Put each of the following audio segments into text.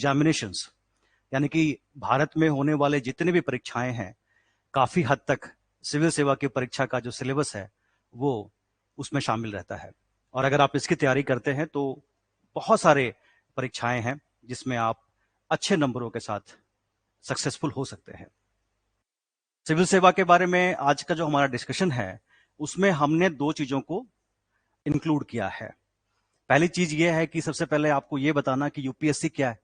Examinations, यानी कि भारत में होने वाले जितने भी परीक्षाएं हैं, काफी हद तक सिविल सेवा की परीक्षा का जो सिलेबस है वो उसमें शामिल रहता है। और अगर आप इसकी तैयारी करते हैं तो बहुत सारे परीक्षाएं हैं जिसमें आप अच्छे नंबरों के साथ सक्सेसफुल हो सकते हैं। सिविल सेवा के बारे में आज का जो हमारा डिस्कशन है उसमें हमने दो चीजों को इंक्लूड किया है। पहली चीज ये है कि सबसे पहले आपको ये बताना कि यूपीएससी क्या है,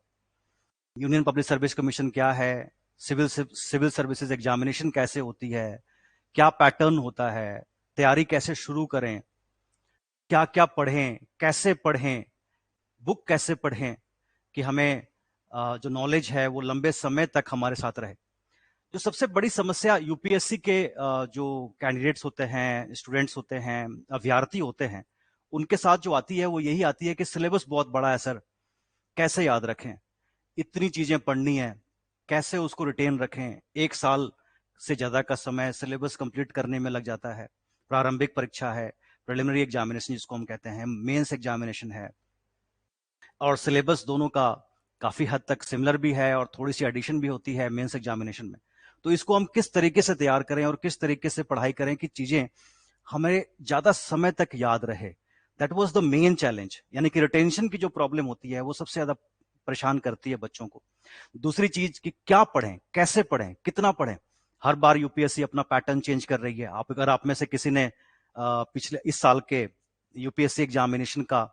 यूनियन पब्लिक सर्विस कमीशन क्या है, सिविल सर्विसेज एग्जामिनेशन कैसे होती है, क्या पैटर्न होता है, तैयारी कैसे शुरू करें, क्या क्या पढ़ें, कैसे पढ़ें, बुक कैसे पढ़ें कि हमें जो नॉलेज है वो लंबे समय तक हमारे साथ रहे। जो सबसे बड़ी समस्या यूपीएससी के जो कैंडिडेट्स होते हैं, स्टूडेंट्स होते हैं, अभ्यर्थी होते हैं, उनके साथ जो आती है वो यही आती है कि सिलेबस बहुत बड़ा है सर, कैसे याद रखें, इतनी चीजें पढ़नी है, कैसे उसको रिटेन रखें, 1 साल से ज्यादा का समय सिलेबस कंप्लीट करने में लग जाता है। प्रारंभिक परीक्षा है, प्रिलिमिनरी एग्जामिनेशन जिसको हम कहते हैं, मेंस एग्जामिनेशन है, और सिलेबस दोनों का काफी हद तक सिमिलर भी है और थोड़ी सी एडिशन भी होती है मेंस एग्जामिनेशन में। तो इसको हम किस तरीके से तैयार करें और किस तरीके से पढ़ाई करें कि चीजें हमें ज्यादा समय तक याद रहे, that was the main challenge. यानी कि रिटेंशन की जो प्रॉब्लम होती है वो सबसे ज्यादा परेशान करती है बच्चों को। दूसरी चीज कि क्या पढ़ें, कैसे पढ़ें, कितना पढ़ें। हर बार यूपीएससी अपना पैटर्न चेंज कर रही है। अगर आप में से किसी ने पिछले इस साल के यूपीएससी एग्जामिनेशन का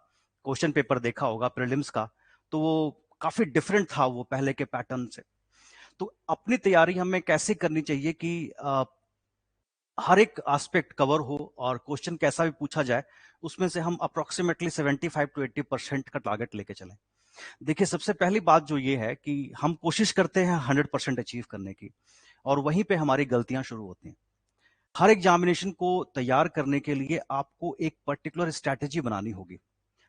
क्वेश्चन पेपर देखा होगा प्रीलिम्स का, तो वो काफी डिफरेंट था वो पहले के पैटर्न से। तो अपनी तैयारी हमें कैसे करनी चाहिए कि हर एक एस्पेक्ट कवर हो और क्वेश्चन कैसा भी पूछा जाए उसमें से हम अप्रोक्सीमेटली 75 to 80% का टारगेट लेके चलें। देखिए, सबसे पहली बात जो ये है कि हम कोशिश करते हैं 100% अचीव करने की, और वहीं पे हमारी गलतियां शुरू होती हैं। हर एग्जामिनेशन को तैयार करने के लिए आपको एक पर्टिकुलर स्ट्रैटेजी बनानी होगी,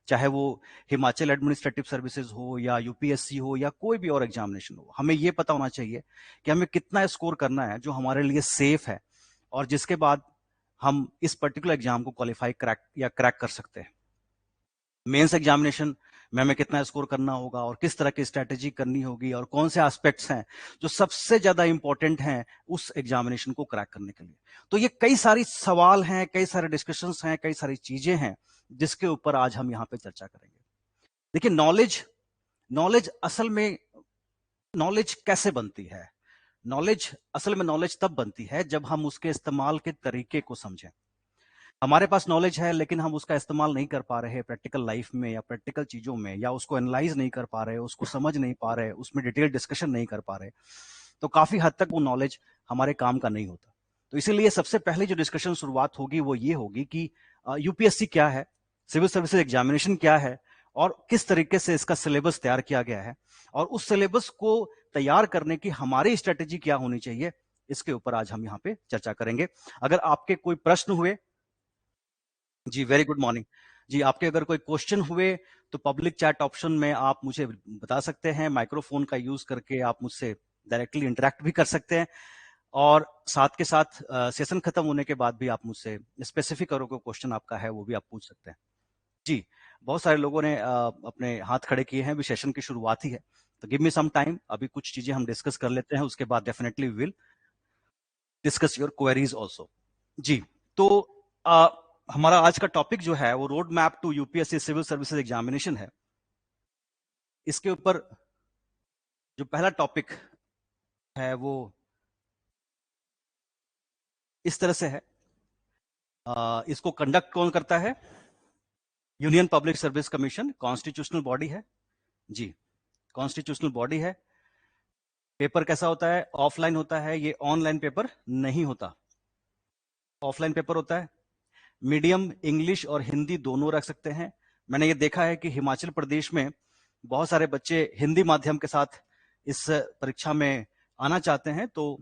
चाहे वो हिमाचल एडमिनिस्ट्रेटिव सर्विसेज हो या यूपीएससी हो या कोई भी और एग्जामिनेशन हो। हमें यह पता होना चाहिए कि हमें कितना स्कोर करना है जो हमारे लिए सेफ है और जिसके बाद हम इस पर्टिकुलर एग्जाम को क्वालिफाई क्रैक कर सकते हैं। मेंस एग्जामिनेशन में हमें कितना स्कोर करना होगा और किस तरह की स्ट्रैटेजी करनी होगी और कौन से एस्पेक्ट्स हैं जो सबसे ज्यादा इंपॉर्टेंट हैं उस एग्जामिनेशन को क्रैक करने के लिए। तो ये कई सारी सवाल हैं, कई सारे डिस्कशंस हैं, कई सारी चीजें हैं जिसके ऊपर आज हम यहाँ पे चर्चा करेंगे। देखिए, नॉलेज असल में नॉलेज कैसे बनती है? नॉलेज तब बनती है जब हम उसके इस्तेमाल के तरीके को समझें। हमारे पास नॉलेज है लेकिन हम उसका इस्तेमाल नहीं कर पा रहे प्रैक्टिकल लाइफ में या प्रैक्टिकल चीजों में, या उसको एनालाइज नहीं कर पा रहे, उसको समझ नहीं पा रहे, उसमें डिटेल डिस्कशन नहीं कर पा रहे, तो काफी हद तक वो नॉलेज हमारे काम का नहीं होता। तो इसीलिए सबसे पहले जो डिस्कशन शुरुआत होगी वो ये होगी कि यूपीएससी क्या है, सिविल सर्विसेज एग्जामिनेशन क्या है और किस तरीके से इसका सिलेबस तैयार किया गया है, और उस सिलेबस को तैयार करने की हमारी स्ट्रेटेजी क्या होनी चाहिए, इसके ऊपर आज हम यहाँ पे चर्चा करेंगे। अगर आपके कोई प्रश्न हुए, जी वेरी गुड मॉर्निंग जी, आपके अगर कोई क्वेश्चन हुए तो पब्लिक चैट ऑप्शन में आप मुझे बता सकते हैं। माइक्रोफोन का यूज करके आप मुझसे डायरेक्टली इंटरेक्ट भी कर सकते हैं, और साथ के साथ सेशन खत्म होने के बाद भी आप मुझसे स्पेसिफिक अगर कोई क्वेश्चन आपका है वो भी आप पूछ सकते हैं। जी, बहुत सारे लोगों ने अपने हाथ खड़े किए हैं, अभी सेशन की शुरुआत ही है, तो गिव मी सम टाइम, अभी कुछ चीजें हम डिस्कस कर लेते हैं, उसके बाद definitely will discuss your queries also. जी, तो हमारा आज का टॉपिक जो है वो road map to UPSC civil services examination है। इसके ऊपर जो पहला टॉपिक है वो इस तरह से है। इसको कंडक्ट कौन करता है? Union public service commission constitutional body है जी, कॉन्स्टिट्यूशनल बॉडी है। पेपर कैसा होता है? ऑफलाइन होता है, ये ऑनलाइन पेपर नहीं होता, ऑफलाइन पेपर होता है। मीडियम इंग्लिश और हिंदी दोनों रख सकते हैं। मैंने ये देखा है कि हिमाचल प्रदेश में बहुत सारे बच्चे हिंदी माध्यम के साथ इस परीक्षा में आना चाहते हैं, तो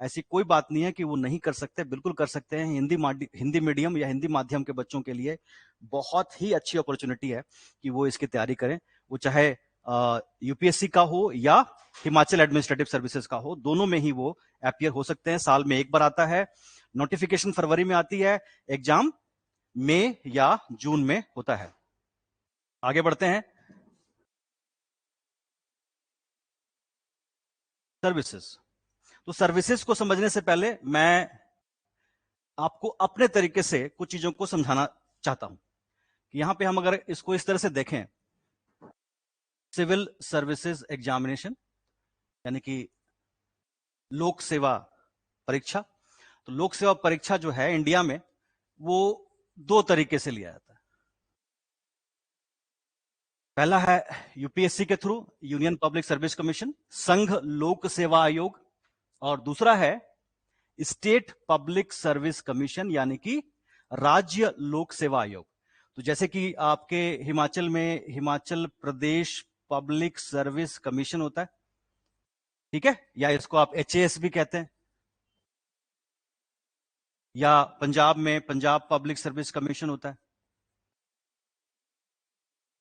ऐसी कोई बात नहीं है कि वो नहीं कर सकते, बिल्कुल कर सकते हैं। हिंदी मीडियम या हिंदी माध्यम के बच्चों के लिए बहुत ही अच्छी अपॉर्चुनिटी है कि वो इसकी तैयारी करें, वो चाहे यूपीएससी का हो या हिमाचल एडमिनिस्ट्रेटिव सर्विसेज का हो, दोनों में ही वो अपियर हो सकते हैं। साल में एक बार आता है, नोटिफिकेशन फरवरी में आती है, एग्जाम मई या जून में होता है। आगे बढ़ते हैं। सर्विसेज। तो सर्विसेज को समझने से पहले मैं आपको अपने तरीके से कुछ चीजों को समझाना चाहता हूं कि यहां पे हम अगर इसको इस तरह से देखें, सिविल सर्विसेज एग्जामिनेशन यानी कि लोक सेवा परीक्षा। तो लोक सेवा परीक्षा जो है इंडिया में वो दो तरीके से लिया जाता है। पहला है यूपीएससी के through, union public service commission, संघ लोक सेवा आयोग, और दूसरा है स्टेट पब्लिक सर्विस कमीशन यानी कि राज्य लोक सेवा आयोग। तो जैसे कि आपके हिमाचल में Himachal Pradesh public service commission होता है, ठीक है, या इसको आप एचएएस भी कहते हैं, या पंजाब में पंजाब पब्लिक सर्विस कमीशन होता है,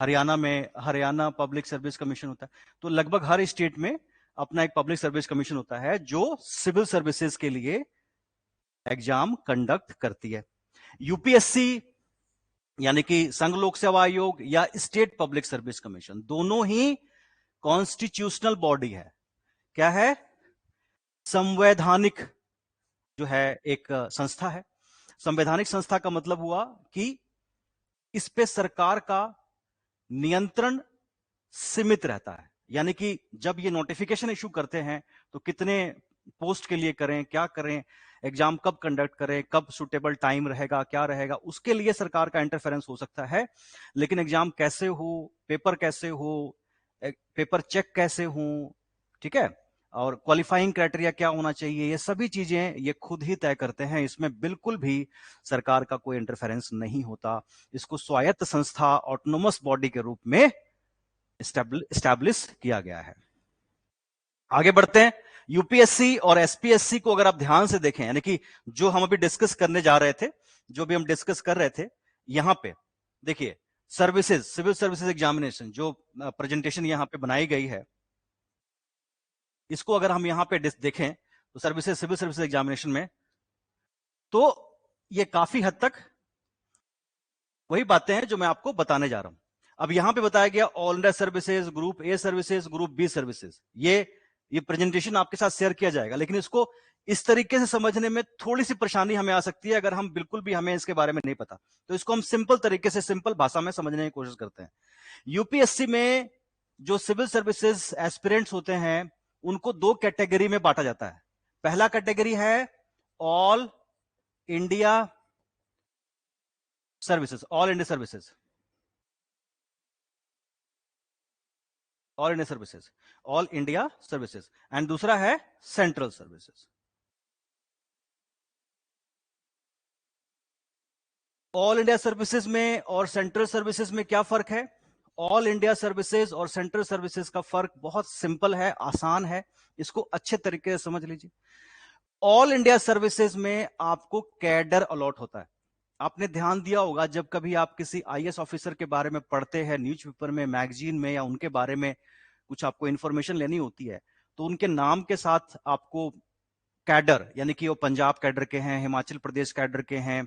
हरियाणा में हरियाणा पब्लिक सर्विस कमीशन होता है। तो लगभग हर स्टेट में अपना एक पब्लिक सर्विस कमीशन होता है जो सिविल सर्विसेज के लिए एग्जाम कंडक्ट करती है। यूपीएससी यानी कि संघ लोक सेवा आयोग या स्टेट पब्लिक सर्विस कमीशन दोनों ही कॉन्स्टिट्यूशनल बॉडी है। क्या है? संवैधानिक जो है एक संस्था है। संवैधानिक संस्था का मतलब हुआ कि इस पे सरकार का नियंत्रण सीमित रहता है, यानी कि जब ये नोटिफिकेशन इशू करते हैं तो कितने पोस्ट के लिए करें, क्या करें, एग्जाम कब कंडक्ट करें, कब सुटेबल टाइम रहेगा, क्या रहेगा, उसके लिए सरकार का इंटरफेरेंस हो सकता है। लेकिन एग्जाम कैसे हो, पेपर कैसे हो, पेपर चेक कैसे हो, ठीक है, और क्वालिफाइंग क्राइटेरिया क्या होना चाहिए, ये सभी चीजें ये खुद ही तय करते हैं। इसमें बिल्कुल भी सरकार का कोई इंटरफेरेंस नहीं होता। इसको स्वायत्त संस्था, ऑटोनोमस बॉडी के रूप में एस्टैब्लिश किया गया है। आगे बढ़ते हैं। यूपीएससी और एसपीएससी को अगर आप ध्यान से देखें, यानी कि जो हम अभी डिस्कस करने जा रहे थे, जो भी हम डिस्कस कर रहे थे, यहां पे देखिए सर्विसेज, सिविल सर्विसेज एग्जामिनेशन जो प्रेजेंटेशन यहां पे बनाई गई है, इसको अगर हम यहां पे देखें तो सर्विसेज, सिविल सर्विसेज एग्जामिनेशन में तो ये काफी हद तक वही बातें हैं जो मैं आपको बताने जा रहा हूं। अब यहां पे बताया गया all India services, group A services, group B services, ये प्रेजेंटेशन आपके साथ शेयर किया जाएगा, लेकिन इसको इस तरीके से समझने में थोड़ी सी परेशानी हमें आ सकती है अगर हम बिल्कुल भी हमें इसके बारे में नहीं पता। तो इसको हम सिंपल तरीके से, सिंपल भाषा में समझने की कोशिश करते हैं। यूपीएससी में जो सिविल सर्विसेज एस्पिरेंट्स होते हैं उनको दो कैटेगरी में बांटा जाता है। पहला कैटेगरी है all India services, all India services, all India services, all India services, and दूसरा है central services. All India services में और सेंट्रल सर्विसेज में क्या फर्क है? ऑल इंडिया सर्विसेज और सेंट्रल सर्विसेज का फर्क बहुत सिंपल है, आसान है, इसको अच्छे तरीके से समझ लीजिए। ऑल इंडिया सर्विसेज में आपको कैडर अलॉट होता है। आपने ध्यान दिया होगा जब कभी आप किसी आईएएस ऑफिसर के बारे में पढ़ते हैं न्यूज़पेपर में, मैगजीन में, या उनके बारे में कुछ आपको इंफॉर्मेशन लेनी होती है तो उनके नाम के साथ आपको कैडर, यानी कि वो पंजाब कैडर के हैं, हिमाचल प्रदेश कैडर के हैं,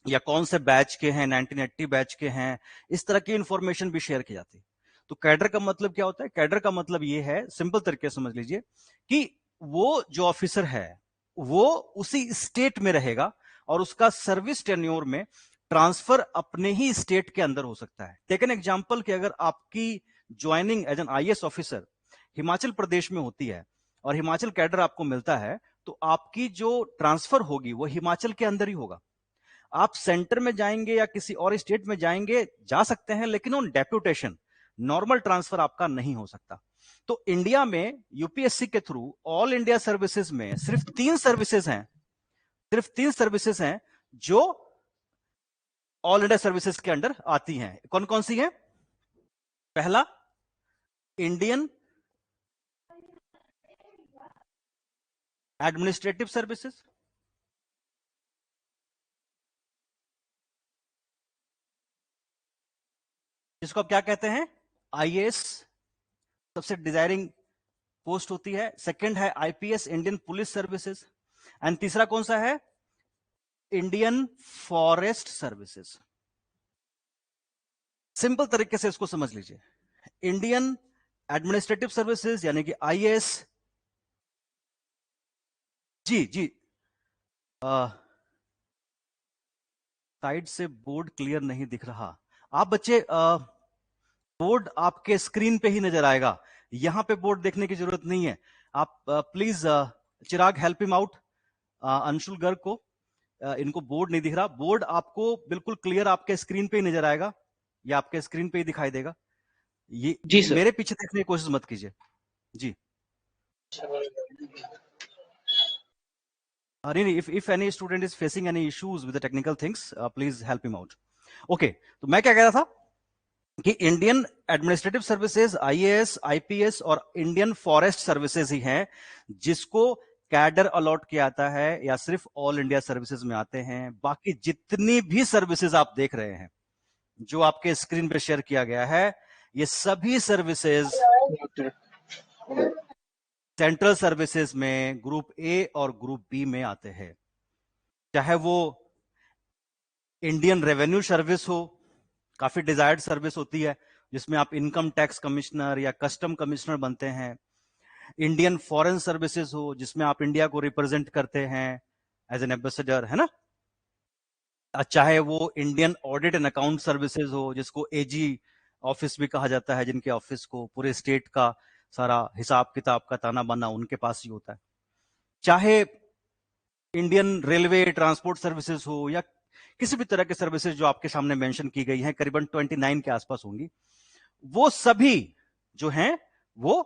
या कौन से बैच के हैं, 1980 बैच के हैं, इस तरह की इंफॉर्मेशन भी शेयर की जाती है। तो कैडर का मतलब क्या होता है? कैडर का मतलब ये है, सिंपल तरीके से समझ लीजिए, कि वो जो ऑफिसर है वो उसी स्टेट में रहेगा और उसका सर्विस टेन्योर में ट्रांसफर अपने ही स्टेट के अंदर हो सकता है। टेक एन एग्जांपल कि अगर आपकी joining as an IAS officer Himachal Pradesh में होती है और हिमाचल कैडर आपको मिलता है, तो आपकी जो ट्रांसफर होगी वो हिमाचल के अंदर ही होगा। आप सेंटर में जाएंगे या किसी और स्टेट में जाएंगे, जा सकते हैं, लेकिन ऑन डेप्यूटेशन, नॉर्मल ट्रांसफर आपका नहीं हो सकता। तो इंडिया में यूपीएससी के थ्रू ऑल इंडिया सर्विसेज में सिर्फ 3 सर्विसेज हैं, सिर्फ 3 सर्विसेज हैं जो ऑल इंडिया सर्विसेज के अंडर आती हैं। कौन कौन सी हैं? पहला, इंडियन एडमिनिस्ट्रेटिव सर्विसेज, जिसको आप क्या कहते हैं? आईएएस, सबसे डिजायरिंग पोस्ट होती है। सेकंड है IPS, Indian police services, and तीसरा कौन सा है? Indian forest services. सिंपल तरीके से इसको समझ लीजिए, इंडियन एडमिनिस्ट्रेटिव सर्विसेज यानी कि आईएएस, जी जी। साइड से बोर्ड क्लियर नहीं दिख रहा। आप बच्चे बोर्ड आपके स्क्रीन पे ही नजर आएगा, यहां पे बोर्ड देखने की जरूरत नहीं है। आप please Chirag help him out, Anshul Garg को, इनको बोर्ड नहीं दिख रहा। बोर्ड आपको बिल्कुल क्लियर आपके स्क्रीन पे ही नजर आएगा, या आपके स्क्रीन पे ही दिखाई देगा। ये जी सर। मेरे पीछे देखने की कोशिश मत कीजिए। जी। नहीं, if any student is facing any issues with the technical things, please help him out. Okay, तो मैं क्या कह रहा था कि Indian administrative services, IAS, IPS और इंडियन फॉरेस्ट सर्विसेज ही हैं जिसको कैडर अलॉट किया जाता है, या सिर्फ ऑल इंडिया सर्विसेज में आते हैं। बाकी जितनी भी सर्विसेज आप देख रहे हैं, जो आपके स्क्रीन पे शेयर किया गया है, ये सभी सर्विसेज सेंट्रल सर्विसेज में ग्रुप ए और ग्रुप बी में आते हैं। चाहे वो इंडियन रेवेन्यू सर्विस हो, काफी डिजायर्ड सर्विस होती है जिसमें आप इनकम टैक्स कमिश्नर या कस्टम कमिश्नर बनते हैं। इंडियन फॉरेन सर्विसेज हो, जिसमें आप इंडिया को रिप्रेजेंट करते हैं एज एन एम्बेसडर, है ना। चाहे वो Indian audit and account services हो, जिसको एजी ऑफिस भी कहा जाता है, जिनके ऑफिस को पूरे स्टेट का सारा हिसाब किताब का ताना बाना उनके पास ही होता है। चाहे इंडियन रेलवे ट्रांसपोर्ट सर्विसेज हो, या किसी भी तरह के सर्विसेज जो आपके सामने मेंशन की गई हैं, करीबन 29 के आसपास होंगी, वो सभी जो हैं वो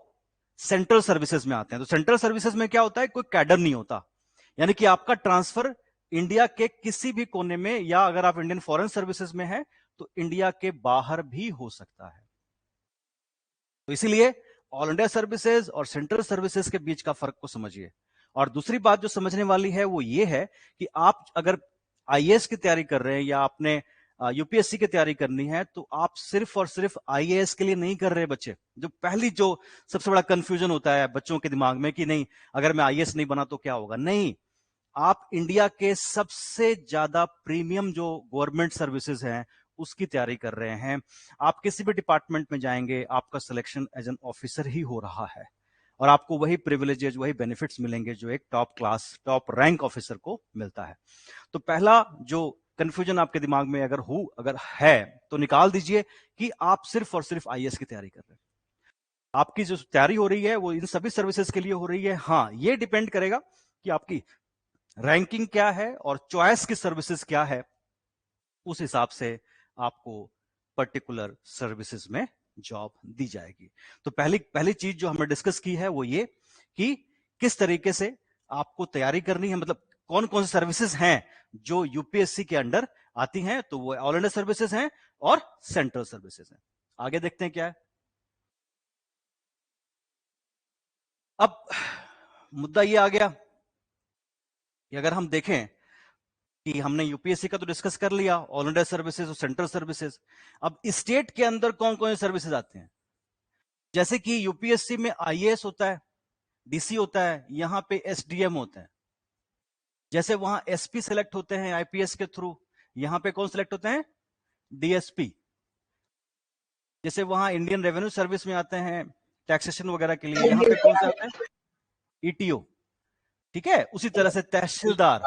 सेंट्रल सर्विसेज में आते हैं। तो सेंट्रल सर्विसेज में क्या होता है, कोई कैडर नहीं होता, यानी कि आपका ट्रांसफर इंडिया के किसी भी कोने में, या अगर आप इंडियन फॉरेन सर्विसेज में हैं तो इंडिया के बाहर भी हो सकता है। तो इसीलिए ऑल इंडिया सर्विसेज और सेंट्रल सर्विसेज के बीच का फर्क को समझिए। और दूसरी बात जो समझने वाली है वो ये है कि आप अगर आईएएस की तैयारी कर रहे हैं या आपने यूपीएससी की तैयारी करनी है, तो आप सिर्फ और सिर्फ आईएएस के लिए नहीं कर रहे बच्चे। जो पहली जो सबसे बड़ा कंफ्यूजन होता है बच्चों के दिमाग में कि नहीं, अगर मैं आईएएस नहीं बना तो क्या होगा। नहीं, आप इंडिया के सबसे ज्यादा प्रीमियम जो गवर्नमेंट सर्विसेज हैं उसकी तैयारी कर रहे हैं। आप किसी भी डिपार्टमेंट में जाएंगे, आपका सिलेक्शन एज एन ऑफिसर ही हो रहा है, और आपको वही प्रिविलेजेस, वही बेनिफिट्स मिलेंगे जो एक top class, top rank officer को मिलता है। तो पहला जो कंफ्यूजन आपके दिमाग में अगर है तो निकाल दीजिए कि आप सिर्फ और सिर्फ आईएएस की तैयारी कर रहे हैं। आपकी जो तैयारी हो रही है वो इन सभी सर्विसेज के लिए हो रही है। हाँ, ये डिपेंड करेगा कि आपकी रैंकिंग क्या है और चॉइस की सर्विसेज क्या है, उस हिसाब से आपको पर्टिकुलर सर्विसेज में जॉब दी जाएगी। तो पहली पहली चीज जो हमने डिस्कस की है वो ये कि किस तरीके से आपको तैयारी करनी है, मतलब कौन कौन सी सर्विसेज हैं जो यूपीएससी के अंडर आती हैं। तो वो ऑल इंडिया सर्विसेज हैं और सेंट्रल सर्विसेज हैं। आगे देखते हैं क्या है। अब मुद्दा ये आ गया कि अगर हम देखें कि हमने यूपीएससी का तो डिस्कस कर लिया, ऑल इंडिया सर्विसेज और सेंट्रल सर्विसेज। अब स्टेट के अंदर कौन कौन से सर्विसेज आते हैं। जैसे कि यूपीएससी में आईएएस होता है, डीसी होता है, यहां पे एसडीएम होते हैं। जैसे वहां एसपी सिलेक्ट होते हैं आईपीएस के थ्रू, यहां पे कौन सिलेक्ट होते हैं, डीएसपी। जैसे वहां इंडियन रेवेन्यू सर्विस में आते हैं टैक्सेशन वगैरह के लिए, यहां पे कौन से आते हैं, ईटीओ। ठीक है, उसी तरह से तहसीलदार,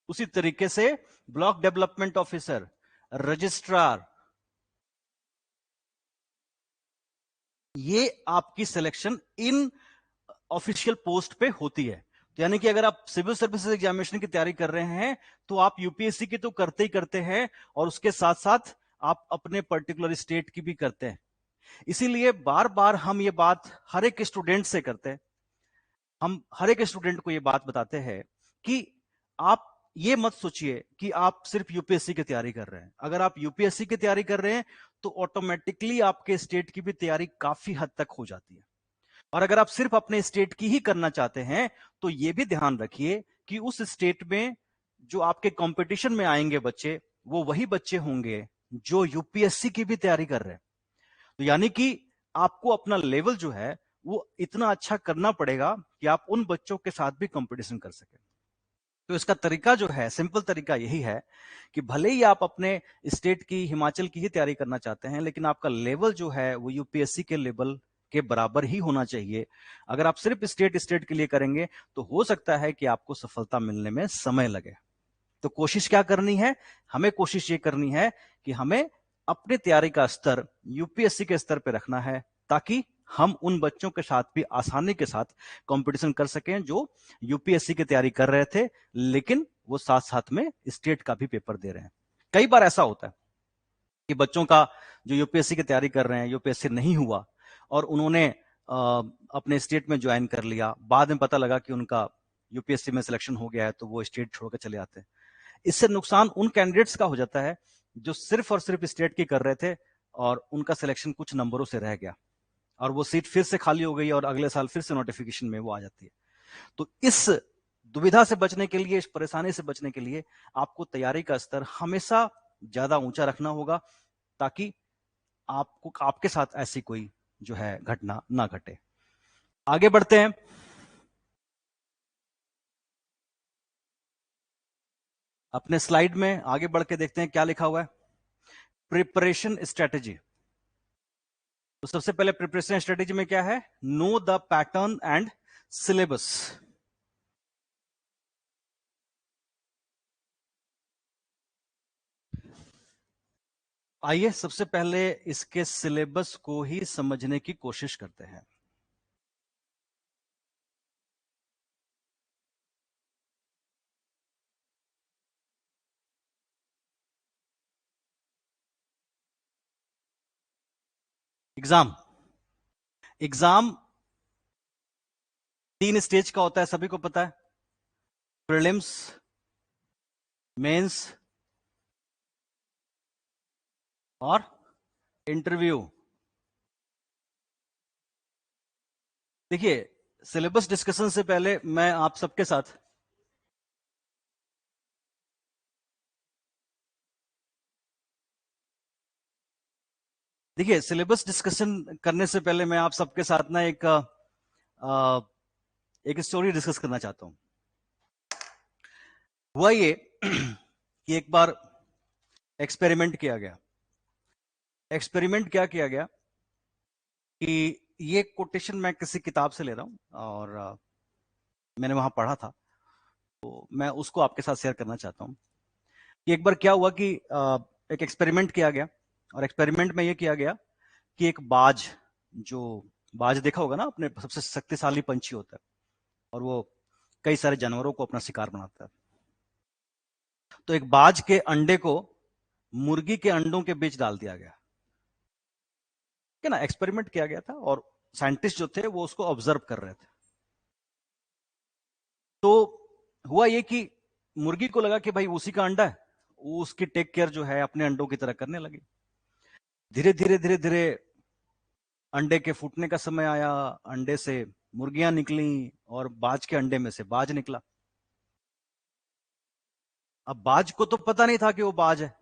उसी तरीके से ब्लॉक डेवलपमेंट ऑफिसर, रजिस्ट्रार, ये आपकी सिलेक्शन इन ऑफिशियल पोस्ट पे होती है। तो यानी कि अगर आप सिविल सर्विसेज एग्जामिनेशन की तैयारी कर रहे हैं तो आप यूपीएससी की तो करते ही करते हैं, और उसके साथ साथ आप अपने पर्टिकुलर स्टेट की भी करते हैं। इसीलिए बार बार हम ये बात हर एक स्टूडेंट से करते हैं, हम हर एक स्टूडेंट को ये बात बताते हैं कि आप ये मत सोचिए कि आप सिर्फ यूपीएससी की तैयारी कर रहे हैं। अगर आप यूपीएससी की तैयारी कर रहे हैं तो ऑटोमेटिकली आपके स्टेट की भी तैयारी काफी हद तक हो जाती है। और अगर आप सिर्फ अपने स्टेट की ही करना चाहते हैं तो यह भी ध्यान रखिए कि उस स्टेट में जो आपके कंपटीशन में आएंगे बच्चे, वो वही बच्चे होंगे जो यूपीएससी की भी तैयारी कर रहे हैं। तो यानी कि आपको अपना लेवल जो है वो इतना अच्छा करना पड़ेगा कि आप उन बच्चों के साथ भी कंपटीशन कर सकें। तो इसका तरीका जो है, सिंपल तरीका यही है कि भले ही आप अपने स्टेट की, हिमाचल की ही तैयारी करना चाहते हैं, लेकिन आपका लेवल जो है वो यूपीएससी के लेवल के बराबर ही होना चाहिए। अगर आप सिर्फ स्टेट स्टेट के लिए करेंगे तो हो सकता है कि आपको सफलता मिलने में समय लगे। तो कोशिश क्या करनी है? हमें कोशिश ये करनी है कि हमें अपने तैयारी का स्तर यूपीएससी के स्तर पे रखना है, ताकि हम उन बच्चों के साथ भी आसानी के साथ कंपटीशन कर सकें जो यूपीएससी की तैयारी कर रहे थे, लेकिन वो साथ साथ में स्टेट का भी पेपर दे रहे हैं। कई बार ऐसा होता है कि बच्चों का जो यूपीएससी की तैयारी कर रहे हैं, यूपीएससी नहीं हुआ और उन्होंने अपने स्टेट में ज्वाइन कर लिया, बाद में पता लगा कि उनका यूपीएससी में सिलेक्शन हो गया है, तो वो स्टेट छोड़कर चले आते हैं। इससे नुकसान उन कैंडिडेट्स का हो जाता है जो सिर्फ और सिर्फ स्टेट की कर रहे थे और उनका सिलेक्शन कुछ नंबरों से रह गया और वो सीट फिर से खाली हो गई और अगले साल फिर से नोटिफिकेशन में वो आ जाती है। तो इस दुविधा से बचने के लिए, इस परेशानी से बचने के लिए आपको तैयारी का स्तर हमेशा ज्यादा ऊंचा रखना होगा, ताकि आपको आपके साथ ऐसी कोई जो है घटना ना घटे। आगे बढ़ते हैं। अपने स्लाइड में आगे बढ़ के देखते हैं क्या लिखा हुआ है। Preparation strategy. तो सबसे पहले प्रिपरेशन स्ट्रेटेजी में क्या है? Know the pattern and syllabus. आइए सबसे पहले इसके सिलेबस को ही समझने की कोशिश करते हैं। एग्जाम एग्जाम 3 स्टेज का होता है, सभी को पता है। प्रीलिम्स, मेंस और इंटरव्यू। देखिए, सिलेबस डिस्कशन से पहले मैं आप सबके साथ देखिए सिलेबस डिस्कशन करने से पहले मैं आप सबके साथ ना एक स्टोरी डिस्कस करना चाहता हूं। हुआ ये कि एक बार एक्सपेरिमेंट किया गया। एक्सपेरिमेंट क्या किया गया कि ये कोटेशन मैं किसी किताब से ले रहा हूं और मैंने वहां पढ़ा था, तो मैं उसको आपके साथ शेयर करना चाहता हूं कि एक बार क्या हुआ कि एक एक्सपेरिमेंट किया गया और एक्सपेरिमेंट में ये किया गया कि एक बाज, जो बाज देखा होगा ना, अपने सबसे शक्तिशाली पंछी होता है और वो कई सारे जानवरों को अपना शिकार बनाता है। तो एक बाज के अंडे को मुर्गी के अंडों के बीच डाल दिया गया, क्या ना, एक्सपेरिमेंट किया गया था और साइंटिस्ट जो थे वो उसको ऑब्जर्व कर रहे थे। तो हुआ ये कि मुर्गी को लगा कि भाई उसी का अंडा है, वो उसकी टेक केयर जो है अपने अंडों की तरह करने लगी। धीरे धीरे धीरे धीरे अंडे के फूटने का समय आया, अंडे से मुर्गियां निकली और बाज के अंडे में से बाज निकला। अब बाज को तो पता नहीं था कि वो बाज है,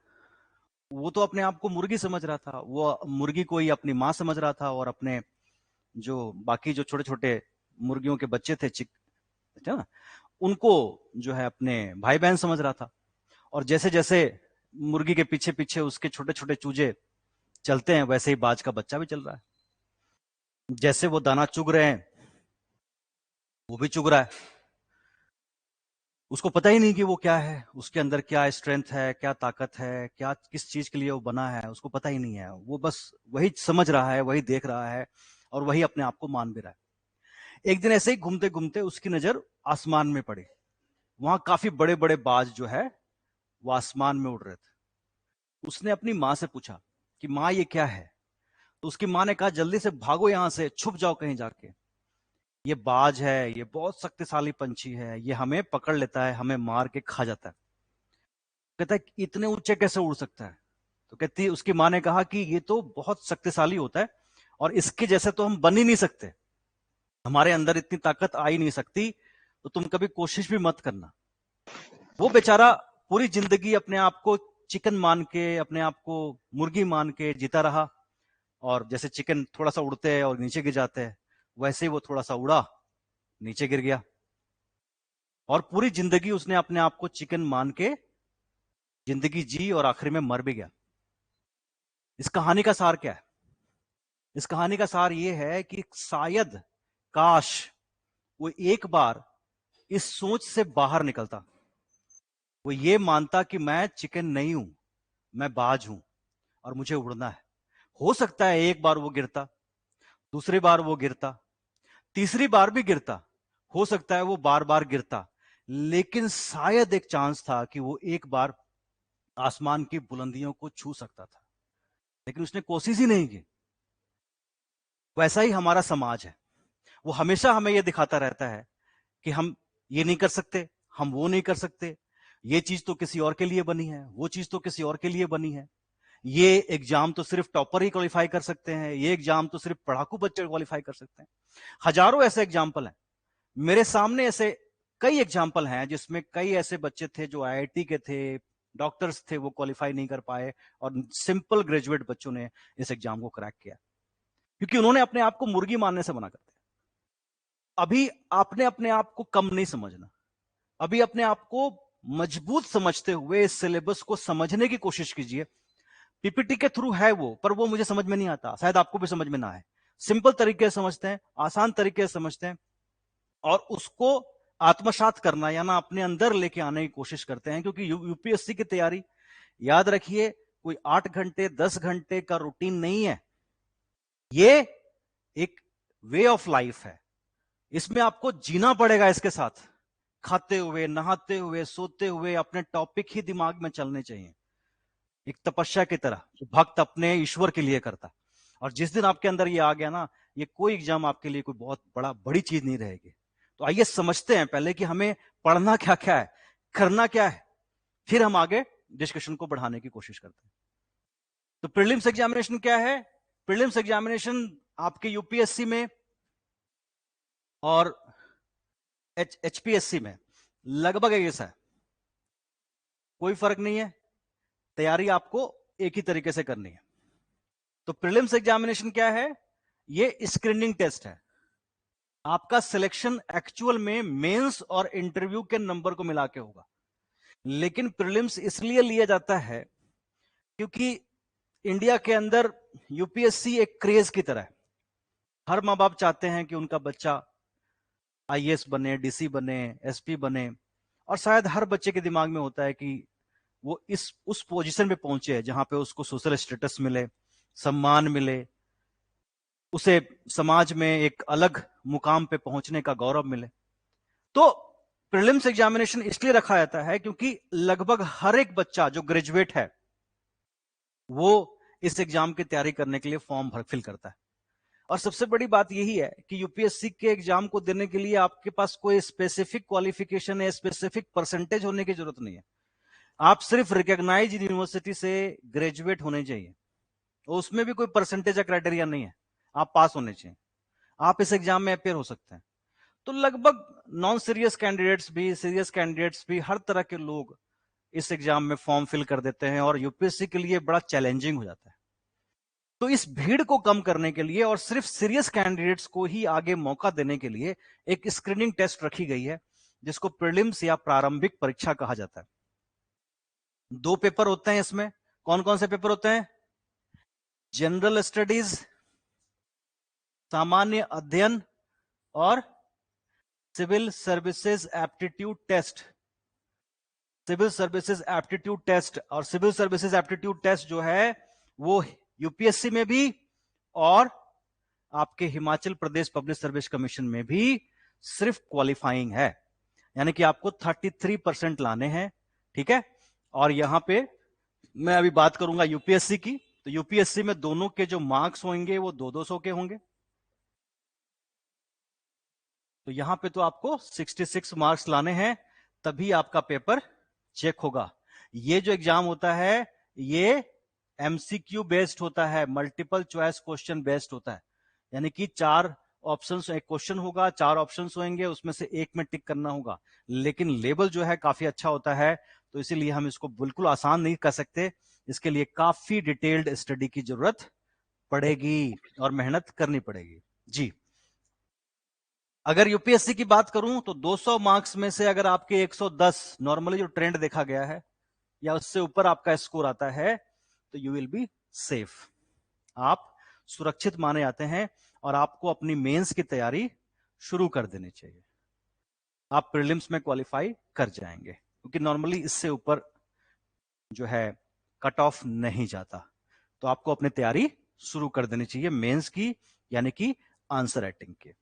वो तो अपने आप को मुर्गी समझ रहा था, वो मुर्गी को ही अपनी मां समझ रहा था और अपने जो बाकी जो छोटे छोटे मुर्गियों के बच्चे थे, चिक, है ना, उनको जो है अपने भाई बहन समझ रहा था। और जैसे जैसे मुर्गी के पीछे पीछे उसके छोटे छोटे चूजे चलते हैं, वैसे ही बाज का बच्चा भी चल रहा है। जैसे वो दाना चुग रहे हैं, वो भी चुग रहा है। उसको पता ही नहीं कि वो क्या है, उसके अंदर क्या स्ट्रेंथ है, क्या ताकत है, क्या किस चीज के लिए वो बना है, उसको पता ही नहीं है। वो बस वही समझ रहा है, वही देख रहा है और वही अपने आप को मान भी रहा है। एक दिन ऐसे ही घूमते घूमते उसकी नजर आसमान में पड़ी। वहां काफी बड़े बड़े बाज जो है वो आसमान में उड़ रहे थे। उसने अपनी माँ से पूछा कि माँ ये क्या है? तो उसकी माँ ने कहा जल्दी से भागो यहां से, छुप जाओ कहीं जाके, ये बाज है, ये बहुत शक्तिशाली पंछी है, ये हमें पकड़ लेता है, हमें मार के खा जाता है। कहता है इतने ऊंचे कैसे उड़ सकता है? तो कहती, उसकी माँ ने कहा कि ये तो बहुत शक्तिशाली होता है और इसके जैसे तो हम बन ही नहीं सकते, हमारे अंदर इतनी ताकत आ ही नहीं सकती, तो तुम कभी कोशिश भी मत करना। वो बेचारा पूरी जिंदगी अपने आप को चिकन मान के, अपने आप को मुर्गी मान के जीता रहा। और जैसे चिकन थोड़ा सा उड़ते हैं और नीचे गिर जाते हैं, वैसे ही वो थोड़ा सा उड़ा, नीचे गिर गया और पूरी जिंदगी उसने अपने आप को चिकन मान के जिंदगी जी और आखिर में मर भी गया। इस कहानी का सार क्या है? इस कहानी का सार यह है कि शायद, काश वो एक बार इस सोच से बाहर निकलता, वो ये मानता कि मैं चिकन नहीं हूं, मैं बाज हूं और मुझे उड़ना है। हो सकता है एक बार वो गिरता, दूसरी बार वो गिरता, तीसरी बार भी गिरता, हो सकता है वो बार बार गिरता, लेकिन शायद एक चांस था कि वो एक बार आसमान की बुलंदियों को छू सकता था, लेकिन उसने कोशिश ही नहीं की। वैसा ही हमारा समाज है, वो हमेशा हमें यह दिखाता रहता है कि हम ये नहीं कर सकते, हम वो नहीं कर सकते, ये चीज तो किसी और के लिए बनी है, वो चीज तो किसी और के लिए बनी है, ये एग्जाम तो सिर्फ टॉपर ही क्वालिफाई कर सकते हैं, ये एग्जाम तो सिर्फ पढ़ाकू बच्चे क्वालिफाई कर सकते हैं। हजारों ऐसे एग्जाम्पल हैं मेरे सामने, ऐसे कई एग्जाम्पल हैं जिसमें कई ऐसे बच्चे थे जो आईआईटी के थे, डॉक्टर्स थे, वो क्वालिफाई नहीं कर पाए और सिंपल ग्रेजुएट बच्चों ने इस एग्जाम को क्रैक किया, क्योंकि उन्होंने अपने आप को मुर्गी मारने से मना कर दिया। अभी आपने अपने आप को कम नहीं समझना, अभी अपने आप को मजबूत समझते हुए इस सिलेबस को समझने की कोशिश कीजिए। पीपीटी के थ्रू है वो, पर वो मुझे समझ में नहीं आता, शायद आपको भी समझ में ना आए। सिंपल तरीके से समझते हैं, आसान तरीके से समझते हैं और उसको आत्मसात करना या ना अपने अंदर लेके आने की कोशिश करते हैं, क्योंकि यूपीएससी की तैयारी, याद रखिए, कोई 8 घंटे 10 घंटे का रूटीन नहीं है, ये एक वे ऑफ लाइफ है। इसमें आपको जीना पड़ेगा, इसके साथ खाते हुए, नहाते हुए, सोते हुए अपने टॉपिक ही दिमाग में चलने चाहिए, एक तपस्या की तरह जो भक्त अपने ईश्वर के लिए करता। और जिस दिन आपके अंदर ये आ गया ना, ये कोई एग्जाम आपके लिए कोई बहुत बड़ी चीज नहीं रहेगी। तो आइए समझते हैं पहले कि हमें पढ़ना क्या क्या है, करना क्या है, फिर हम आगे डिस्कशन को बढ़ाने की कोशिश करते हैं। तो प्रीलिम्स एग्जामिनेशन क्या है? प्रीलिम्स एग्जामिनेशन आपके यूपीएससी में और एचपीएससी में लगभग एक जैसा है, कोई फर्क नहीं है, तैयारी आपको एक ही तरीके से करनी है। तो प्रीलिम्स एग्जामिनेशन क्या है? ये स्क्रीनिंग टेस्ट है, आपका सिलेक्शन एक्चुअल में मेंस और इंटरव्यू के नंबर को मिला के होगा। लेकिन प्रीलिम्स इसलिए लिया जाता है क्योंकि इंडिया के अंदर यूपीएससी एक क्रेज की तरह है। हर माँ बाप चाहते हैं कि उनका बच्चा आईएएस बने, डीसी बने, एसपी बने, और शायद हर बच्चे के दिमाग में होता है कि वो इस उस पोजीशन पे पहुंचे जहां पे उसको सोशल स्टेटस मिले, सम्मान मिले, उसे समाज में एक अलग मुकाम पे पहुंचने का गौरव मिले। तो प्रीलिम्स एग्जामिनेशन इसलिए रखा जाता है क्योंकि लगभग हर एक बच्चा जो ग्रेजुएट है वो इस एग्जाम की तैयारी करने के लिए फॉर्म भर फिल करता है। और सबसे बड़ी बात यही है कि यूपीएससी के एग्जाम को देने के लिए आपके पास कोई स्पेसिफिक क्वालिफिकेशन या स्पेसिफिक परसेंटेज होने की जरूरत नहीं है। आप सिर्फ रिकॉग्नाइज यूनिवर्सिटी से ग्रेजुएट होने चाहिए, और उसमें भी कोई परसेंटेज या क्राइटेरिया नहीं है, आप पास होने चाहिए, आप इस एग्जाम में अपेयर हो सकते हैं। तो लगभग नॉन सीरियस कैंडिडेट्स भी, सीरियस कैंडिडेट्स भी, हर तरह के लोग इस एग्जाम में फॉर्म फिल कर देते हैं और यूपीएससी के लिए बड़ा चैलेंजिंग हो जाता है। तो इस भीड़ को कम करने के लिए और सिर्फ सीरियस कैंडिडेट्स को ही आगे मौका देने के लिए एक स्क्रीनिंग टेस्ट रखी गई है, जिसको प्रीलिम्स या प्रारंभिक परीक्षा कहा जाता है। 2 पेपर होते हैं इसमें। कौन कौन से पेपर होते हैं? जनरल स्टडीज, सामान्य अध्ययन, और civil services aptitude test. Civil services aptitude test, और सिविल सर्विसेज एप्टीट्यूड टेस्ट जो है वो यूपीएससी में भी और आपके Himachal Pradesh public service commission में भी सिर्फ क्वालिफाइंग है, यानी कि आपको 33% लाने हैं, ठीक है। और यहां पे मैं अभी बात करूंगा यूपीएससी की, तो यूपीएससी में दोनों के जो मार्क्स होंगे वो 200 के होंगे। तो यहां पे तो आपको 66 मार्क्स लाने हैं, तभी आपका पेपर चेक होगा। ये जो एग्जाम होता है ये एमसीक्यू बेस्ड होता है, मल्टीपल चॉइस क्वेश्चन बेस्ड होता है, यानी कि 4 ऑप्शंस, एक क्वेश्चन होगा, 4 ऑप्शंस होंगे, उसमें से एक में टिक करना होगा। लेकिन लेवल जो है काफी अच्छा होता है, तो इसीलिए हम इसको बिल्कुल आसान नहीं कर सकते, इसके लिए काफी डिटेल्ड स्टडी की जरूरत पड़ेगी और मेहनत करनी पड़ेगी जी। अगर यूपीएससी की बात करूं तो 200 मार्क्स में से अगर आपके 110 नॉर्मली जो ट्रेंड देखा गया है या उससे ऊपर आपका स्कोर आता है तो यू विल बी सेफ, आप सुरक्षित माने जाते हैं और आपको अपनी मेंस की तैयारी शुरू कर देनी चाहिए। आप प्रीलिम्स में क्वालिफाई कर जाएंगे, क्योंकि नॉर्मली इससे ऊपर जो है कट ऑफ नहीं जाता। तो आपको अपनी तैयारी शुरू कर देनी चाहिए मेंस की, यानी कि आंसर राइटिंग की।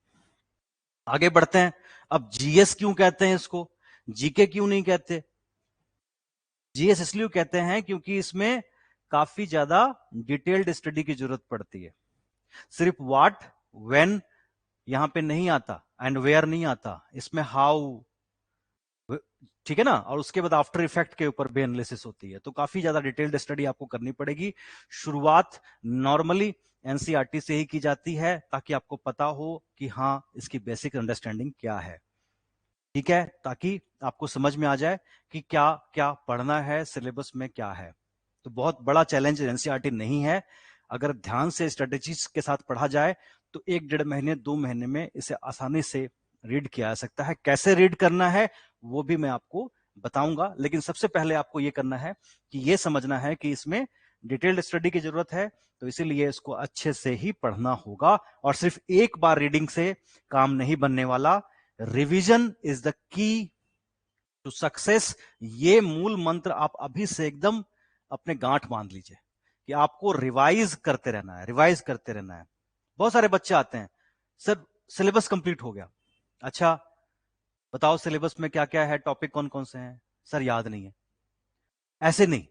आगे बढ़ते हैं। अब जीएस क्यों कहते हैं इसको, जीके क्यों नहीं कहते? जीएस इसलिए कहते हैं क्योंकि इसमें काफी ज्यादा डिटेल्ड स्टडी की जरूरत पड़ती है। सिर्फ व्हाट, व्हेन यहां पे नहीं आता, एंड वेयर नहीं आता, इसमें हाउ, ठीक है ना, और उसके बाद आफ्टर इफेक्ट के ऊपर भी एनालिसिस होती है। तो काफी ज्यादा डिटेल्ड स्टडी आपको करनी पड़ेगी। शुरुआत नॉर्मली एनसीईआरटी से ही की जाती है, ताकि आपको पता हो कि हाँ इसकी बेसिक अंडरस्टैंडिंग क्या है, ठीक है, ताकि आपको समझ में आ जाए कि क्या क्या पढ़ना है, सिलेबस में क्या है। तो बहुत बड़ा चैलेंज एनसीईआरटी नहीं है। अगर ध्यान से स्ट्रेटेजीज के साथ पढ़ा जाए तो 1-1.5 महीने 2 महीने में इसे आसानी से रीड किया जा सकता है। कैसे रीड करना है वो भी मैं आपको बताऊंगा, लेकिन सबसे पहले आपको यह करना है कि यह समझना है कि इसमें डिटेल्ड स्टडी की जरूरत है, तो इसीलिए इसको अच्छे से ही पढ़ना होगा। और सिर्फ एक बार रीडिंग से काम नहीं बनने वाला। Revision is the key to success. ये मूल मंत्र आप अभी से एकदम अपने गांठ बांध लीजिए कि आपको रिवाइज करते रहना है, रिवाइज करते रहना है। बहुत सारे बच्चे आते हैं, सर सिलेबस कंप्लीट हो गया, अच्छा बताओ सिलेबस में क्या क्या है, टॉपिक कौन कौन से हैं, सर याद नहीं है। ऐसे नहीं।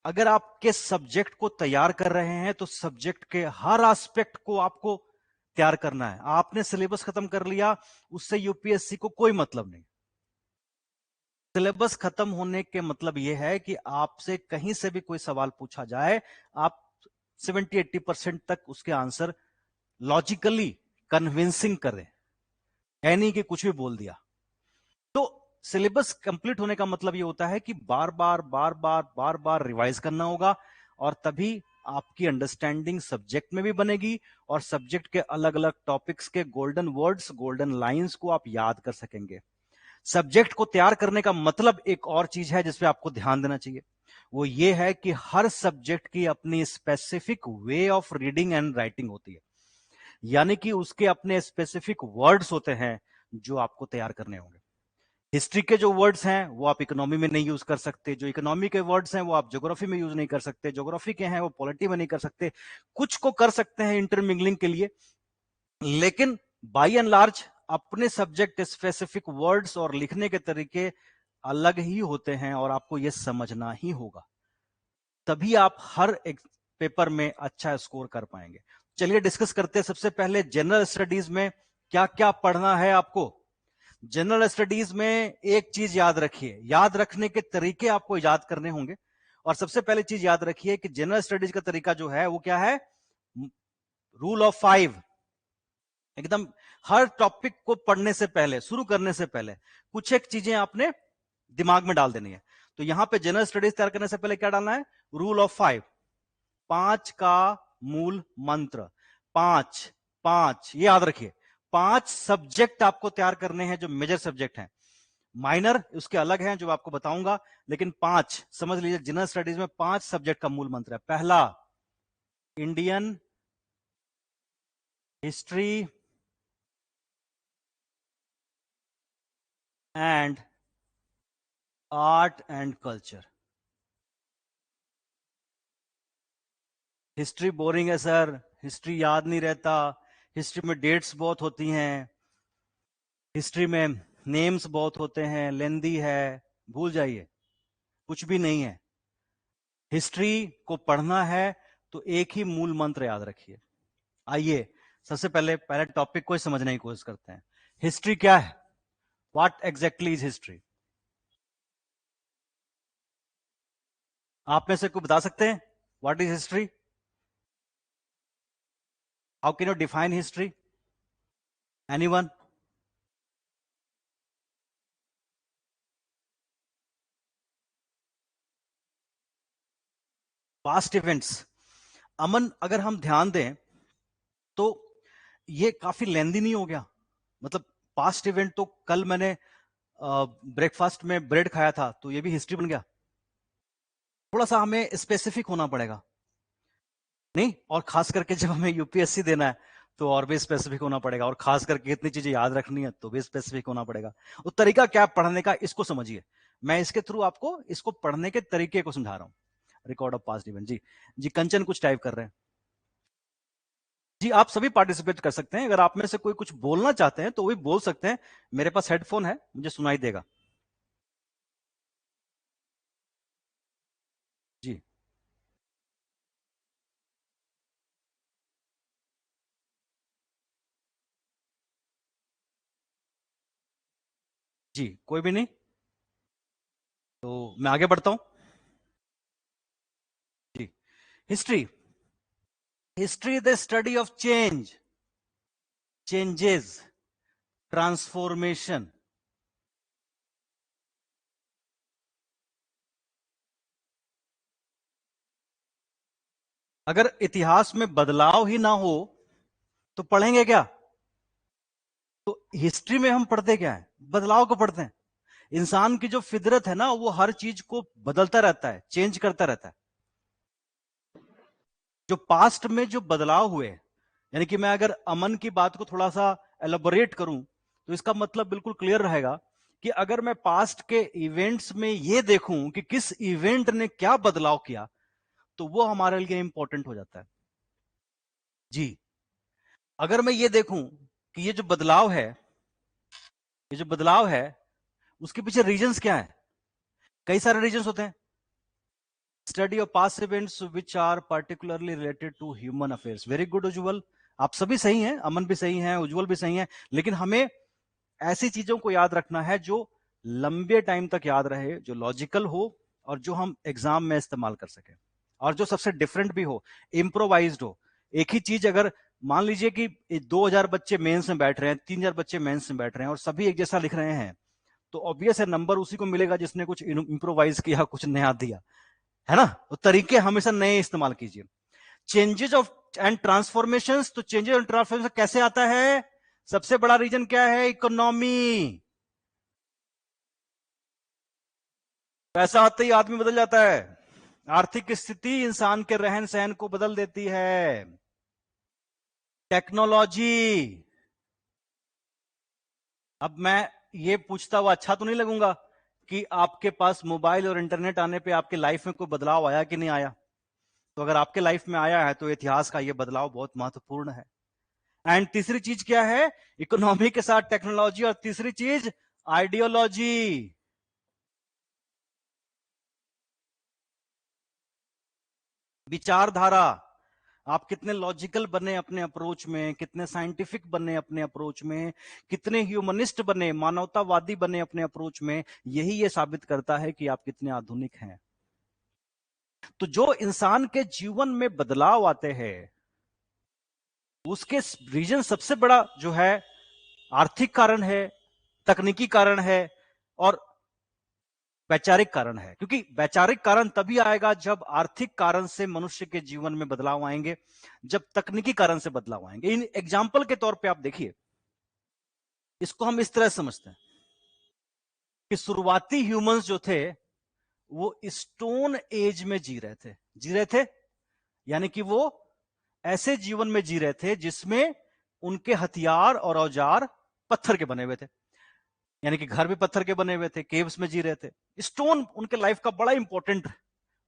अगर आपके सब्जेक्ट को तैयार कर रहे हैं तो सब्जेक्ट के हर एस्पेक्ट को आपको तैयार करना है। आपने सिलेबस खत्म कर लिया, उससे यूपीएससी को कोई मतलब नहीं। सिलेबस खत्म होने के मतलब यह है कि आपसे कहीं से भी कोई सवाल पूछा जाए, आप 70-80% तक उसके आंसर लॉजिकली कन्विंसिंग करें, यानी कि कुछ भी बोल दिया। तो सिलेबस कंप्लीट होने का मतलब यह होता है कि बार बार बार बार बार बार रिवाइज करना होगा, और तभी आपकी अंडरस्टैंडिंग सब्जेक्ट में भी बनेगी और सब्जेक्ट के अलग अलग टॉपिक्स के गोल्डन वर्ड्स, गोल्डन लाइंस को आप याद कर सकेंगे। सब्जेक्ट को तैयार करने का मतलब एक और चीज है जिसपे आपको ध्यान देना चाहिए, वो ये है कि हर सब्जेक्ट की अपनी specific way of reading and writing होती है, यानी कि उसके अपने स्पेसिफिक वर्ड्स होते हैं जो आपको तैयार करने होंगे। हिस्ट्री के जो वर्ड्स हैं वो आप इकोनॉमी में नहीं यूज कर सकते, जो इकोनॉमी के वर्ड्स हैं वो आप ज्योग्राफी में यूज नहीं कर सकते, ज्योग्राफी के हैं वो पॉलिटी में नहीं कर सकते। कुछ को कर सकते हैं इंटरमिंगलिंग के लिए, लेकिन बाय एंड लार्ज अपने सब्जेक्ट स्पेसिफिक वर्ड्स और लिखने के तरीके अलग ही होते हैं, और आपको यह समझना ही होगा, तभी आप हर एक पेपर में अच्छा स्कोर कर पाएंगे। चलिए डिस्कस करते हैं। सबसे पहले जनरल स्टडीज में क्या क्या पढ़ना है आपको। जनरल स्टडीज में एक चीज याद रखिए, याद रखने के तरीके आपको याद करने होंगे। और सबसे पहले चीज याद रखिए कि जनरल स्टडीज का तरीका जो है वो क्या है, रूल ऑफ 5। एकदम हर टॉपिक को पढ़ने से पहले, शुरू करने से पहले कुछ एक चीजें आपने दिमाग में डाल देनी है। तो यहां पे जनरल स्टडीज तैयार करने से पहले क्या डालना है, रूल ऑफ 5, 5 का मूल मंत्र। 5 5 ये याद रखिए। 5 सब्जेक्ट आपको तैयार करने हैं जो मेजर सब्जेक्ट हैं, माइनर उसके अलग हैं जो आपको बताऊंगा, लेकिन 5 समझ लीजिए। जनरल स्टडीज में 5 सब्जेक्ट का मूल मंत्र है। पहला, Indian history and art and culture. History boring है सर, हिस्ट्री याद नहीं रहता, हिस्ट्री में डेट्स बहुत होती हैं, हिस्ट्री में नेम्स बहुत होते हैं, लेंदी है, भूल जाइए, कुछ भी नहीं है। हिस्ट्री को पढ़ना है तो एक ही मूल मंत्र याद रखिए। आइए सबसे पहले पहले टॉपिक को समझने की कोशिश करते हैं। हिस्ट्री क्या है, व्हाट एग्जैक्टली इज हिस्ट्री? आप में से कोई बता सकते हैं what is history? How can you define history? Anyone? Past events. Aman अगर हम ध्यान दें तो ये काफी लेंदी नहीं हो गया? मतलब पास्ट इवेंट तो कल मैंने ब्रेकफास्ट में ब्रेड खाया था, तो ये भी हिस्ट्री बन गया? थोड़ा सा हमें स्पेसिफिक होना पड़ेगा। नहीं, और खास करके जब हमें यूपीएससी देना है तो और भी स्पेसिफिक होना पड़ेगा, और खास करके कितनी चीजें याद रखनी है तो भी स्पेसिफिक होना पड़ेगा। वो तरीका क्या पढ़ने का, इसको समझिए। मैं इसके थ्रू आपको इसको पढ़ने के तरीके को समझा रहा हूँ। Record of past event. जी जी, कंचन कुछ टाइप कर रहे हैं। जी, आप सभी पार्टिसिपेट कर सकते हैं। अगर आप में से कोई कुछ बोलना चाहते हैं तो भी बोल सकते हैं। मेरे पास हेडफोन है, मुझे सुनाई देगा। जी जी, कोई भी नहीं, तो मैं आगे बढ़ता हूं। जी, history. History the study of change, changes, transformation. अगर इतिहास में बदलाव ही ना हो तो पढ़ेंगे क्या? तो हिस्ट्री में हम पढ़ते क्या है? बदलाव को पढ़ते हैं। इंसान की जो फितरत है ना, वो हर चीज को बदलता रहता है, चेंज करता रहता है। जो पास्ट में जो बदलाव हुए, यानी कि मैं अगर अमन की बात को थोड़ा सा एलोबोरेट करूं तो इसका मतलब बिल्कुल क्लियर रहेगा कि अगर मैं पास्ट के इवेंट्स में ये देखूं कि किस इवेंट ने क्या बदलाव किया, तो वो हमारे लिए इंपॉर्टेंट हो जाता है। जी, अगर मैं ये देखूं कि ये जो बदलाव है उसके पीछे रीजंस क्या है, कई सारे रीजंस होते हैं। Study of past events which are particularly related to human affairs. Very good Ujjwal, आप सभी सही हैं, अमन भी सही है, उज्जवल भी सही है। लेकिन हमें ऐसी चीजों को याद रखना है जो लंबे टाइम तक याद रहे, जो लॉजिकल हो, और जो हम एग्जाम में इस्तेमाल कर सके, और जो सबसे डिफरेंट भी हो, इम्प्रोवाइज्ड हो। एक ही चीज अगर मान लीजिए कि 2000 बच्चे मेंस में बैठ रहे हैं, 3000 बच्चे मेंस में बैठ रहे हैं और सभी एक जैसा लिख रहे हैं, तो ऑब्वियस है नंबर उसी को मिलेगा जिसने कुछ इम्प्रोवाइज किया, कुछ नया दिया, है ना? तो तरीके हमेशा नए इस्तेमाल कीजिए। चेंजेस ऑफ एंड ट्रांसफॉर्मेशन, तो चेंजेस एंड ट्रांसफॉर्मेशन कैसे आता है? सबसे बड़ा रीजन क्या है? इकोनॉमी। पैसा आते ही आदमी बदल जाता है। आर्थिक स्थिति इंसान के रहन सहन को बदल देती है। टेक्नोलॉजी। अब मैं ये पूछता हुआ अच्छा तो नहीं लगूंगा कि आपके पास मोबाइल और इंटरनेट आने पे आपके लाइफ में कोई बदलाव आया कि नहीं आया? तो अगर आपके लाइफ में आया है तो इतिहास का ये बदलाव बहुत महत्वपूर्ण है। एंड तीसरी चीज क्या है? इकोनॉमी के साथ टेक्नोलॉजी, और तीसरी चीज आइडियोलॉजी, विचारधारा। आप कितने लॉजिकल बने अपने अप्रोच में, कितने साइंटिफिक बने अपने अप्रोच में, कितने ह्यूमनिस्ट बने, मानवतावादी बने अपने अप्रोच में, यही ये साबित करता है कि आप कितने आधुनिक हैं। तो जो इंसान के जीवन में बदलाव आते हैं उसके रीजन सबसे बड़ा जो है आर्थिक कारण है, तकनीकी कारण है, और वैचारिक कारण है। क्योंकि वैचारिक कारण तभी आएगा जब आर्थिक कारण से मनुष्य के जीवन में बदलाव आएंगे, जब तकनीकी कारण से बदलाव आएंगे। इन एग्जाम्पल के तौर पे आप देखिए, इसको हम इस तरह समझते हैं कि शुरुआती ह्यूमंस जो थे वो स्टोन एज में जी रहे थे, यानी कि वो ऐसे जीवन में जी रहे थे जिसमें उनके हथियार और औजार पत्थर के बने हुए थे, यानी कि घर भी पत्थर के बने हुए थे, केव्स में जी रहे थे। स्टोन उनके लाइफ का बड़ा इंपॉर्टेंट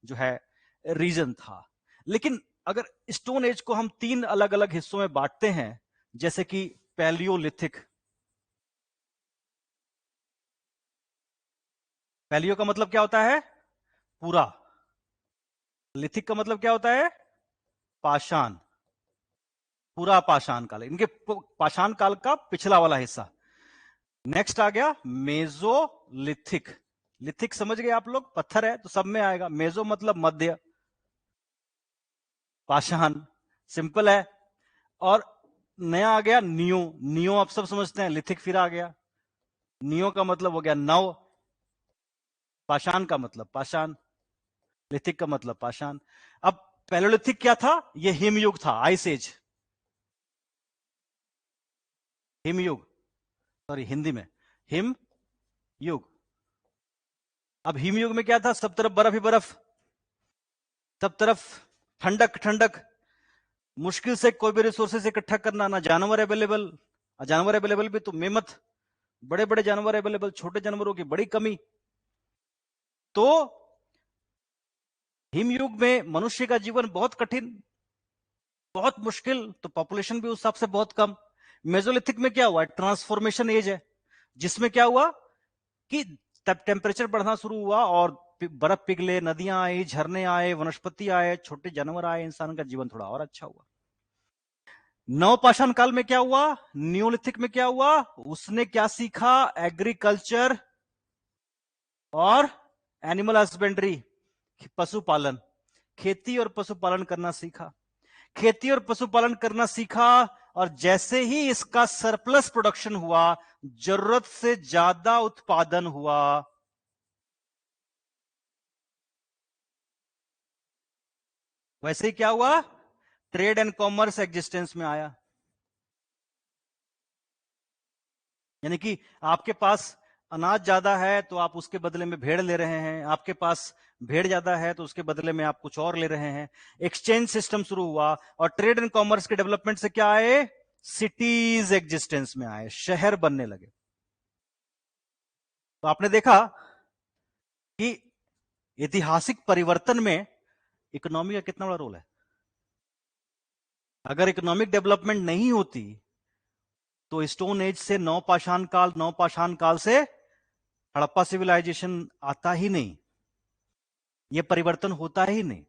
जो है रीजन था। लेकिन अगर स्टोन एज को हम 3 अलग अलग हिस्सों में बांटते हैं, जैसे कि पैलियोलिथिक। पैलियो का मतलब क्या होता है? पूरा। लिथिक का मतलब क्या होता है? पाषाण। पूरा पाषाण काल, इनके पाषाण काल का पिछला वाला हिस्सा। नेक्स्ट आ गया मेजोलिथिक। लिथिक समझ गए आप लोग, पत्थर है तो सब में आएगा। मेजो मतलब मध्य, पाषाण, सिंपल है। और नया आ गया नियो। नियो आप सब समझते हैं, लिथिक फिर आ गया। नियो का मतलब हो गया नव, पाषाण का मतलब पाषाण, लिथिक का मतलब पाषाण। अब पैलोलिथिक क्या था? ये हिमयुग था, आइस एज। हिमयुग, सॉरी हिंदी में हिम युग। अब हिमयुग में क्या था? सब तरफ बर्फ ही बर्फ, सब तरफ ठंडक ठंडक। मुश्किल से कोई भी रिसोर्सेस इकट्ठा करना, ना जानवर अवेलेबल, जानवर अवेलेबल भी तो मेमथ, बड़े बड़े जानवर अवेलेबल, छोटे जानवरों की बड़ी कमी। तो हिमयुग में मनुष्य का जीवन बहुत कठिन, बहुत मुश्किल, तो पॉपुलेशन भी उस हिसाब से बहुत कम। मेसोलिथिक में क्या हुआ, ट्रांसफॉर्मेशन एज है, जिसमें क्या हुआ कि तब टेम्परेचर बढ़ना शुरू हुआ और बर्फ पिघले, नदियां आई, झरने आए, वनस्पति आए, छोटे जानवर आए, इंसान का जीवन थोड़ा और अच्छा हुआ। नवपाषाण काल में क्या हुआ, न्यूलिथिक में क्या हुआ, उसने क्या सीखा, एग्रीकल्चर और एनिमल हस्बेंड्री, पशुपालन, खेती और पशुपालन करना सीखा। खेती और पशुपालन करना सीखा, और जैसे ही इसका सरप्लस प्रोडक्शन हुआ, जरूरत से ज्यादा उत्पादन हुआ, वैसे ही क्या हुआ, ट्रेड एंड कॉमर्स एग्जिस्टेंस में आया। यानी कि आपके पास अनाज ज्यादा है तो आप उसके बदले में भेड़ ले रहे हैं, आपके पास भेड़ ज्यादा है तो उसके बदले में आप कुछ और ले रहे हैं। एक्सचेंज सिस्टम शुरू हुआ, और ट्रेड एंड कॉमर्स के डेवलपमेंट से क्या आए, सिटीज एग्जिस्टेंस में आए, शहर बनने लगे। तो आपने देखा कि ऐतिहासिक परिवर्तन में इकोनॉमी का कितना बड़ा रोल है। अगर इकोनॉमिक डेवलपमेंट नहीं होती तो स्टोन एज से नवपाषाण काल, नवपाषाण काल से हड़प्पा सिविलाइजेशन आता ही नहीं, यह परिवर्तन होता ही नहीं।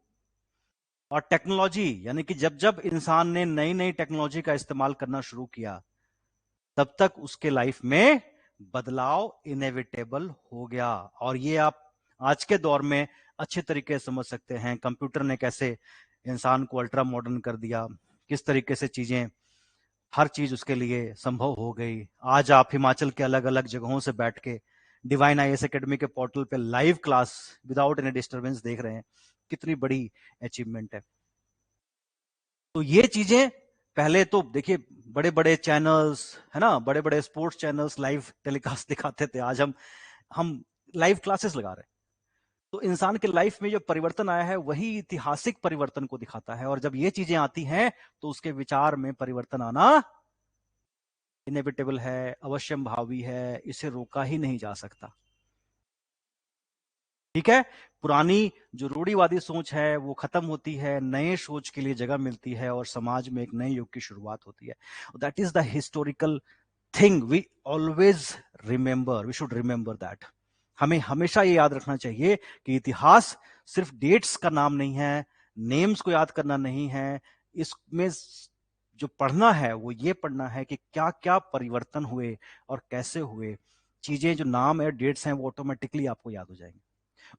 और टेक्नोलॉजी, यानी कि जब जब इंसान ने नई नई टेक्नोलॉजी का इस्तेमाल करना शुरू किया, तब तक उसके लाइफ में बदलाव इनएविटेबल हो गया। और ये आप आज के दौर में अच्छे तरीके से समझ सकते हैं, कंप्यूटर ने कैसे इंसान को अल्ट्रा मॉडर्न कर दिया, किस तरीके से चीजें, हर चीज उसके लिए संभव हो गई। आज आप हिमाचल के अलग अलग जगहों से बैठ के डिवाइन आईएएस एकेडमी के पोर्टल पे live class without any disturbance देख रहे हैं, कितनी बड़ी अचीवमेंट है। तो ये चीजें, पहले तो देखिए बड़े बड़े चैनल्स है ना, बड़े बड़े स्पोर्ट्स चैनल्स लाइव टेलीकास्ट दिखाते थे, आज हम लाइव क्लासेस लगा रहे हैं। तो इंसान के लाइफ में जो परिवर्तन आया है वही ऐतिहासिक परिवर्तन को दिखाता है, और जब ये चीजें आती हैं तो उसके विचार में परिवर्तन आना इनएविटेबल है, अवश्यम भावी है, इसे रोका ही नहीं जा सकता। ठीक है, पुरानी जो रूढ़िवादी सोच है वो खत्म होती है, नए सोच के लिए जगह मिलती है, और समाज में एक नए युग की शुरुआत होती है। That is the historical thing we always remember, we should remember that. हमें हमेशा ये याद रखना चाहिए कि इतिहास सिर्फ डेट्स का नाम नहीं है, नेम्स को याद करना नहीं है, इसमें जो पढ़ना है वो ये पढ़ना है कि क्या क्या परिवर्तन हुए और कैसे हुए। चीजें जो नाम है, डेट्स हैं, वो ऑटोमेटिकली आपको याद हो जाएंगे,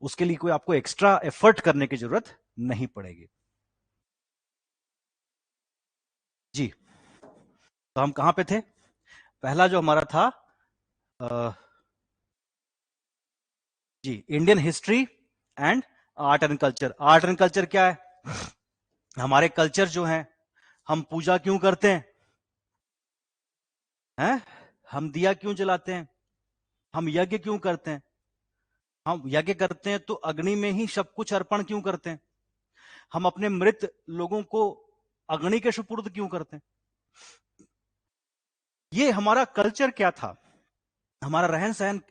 उसके लिए कोई आपको एक्स्ट्रा एफर्ट करने की जरूरत नहीं पड़ेगी। जी, तो हम कहां पे थे, पहला जो हमारा था जी, Indian history and art and culture. Art and culture क्या है, हमारे कल्चर जो है, हम पूजा क्यों करते हैं, हम दिया क्यों जलाते हैं, हम यज्ञ क्यों करते हैं, हम यज्ञ करते हैं तो अग्नि में ही सब कुछ अर्पण क्यों करते हैं, हम अपने मृत लोगों को अग्नि के सुपुर्द क्यों करते हैं, ये हमारा कल्चर क्या था, हमारा रहन सहन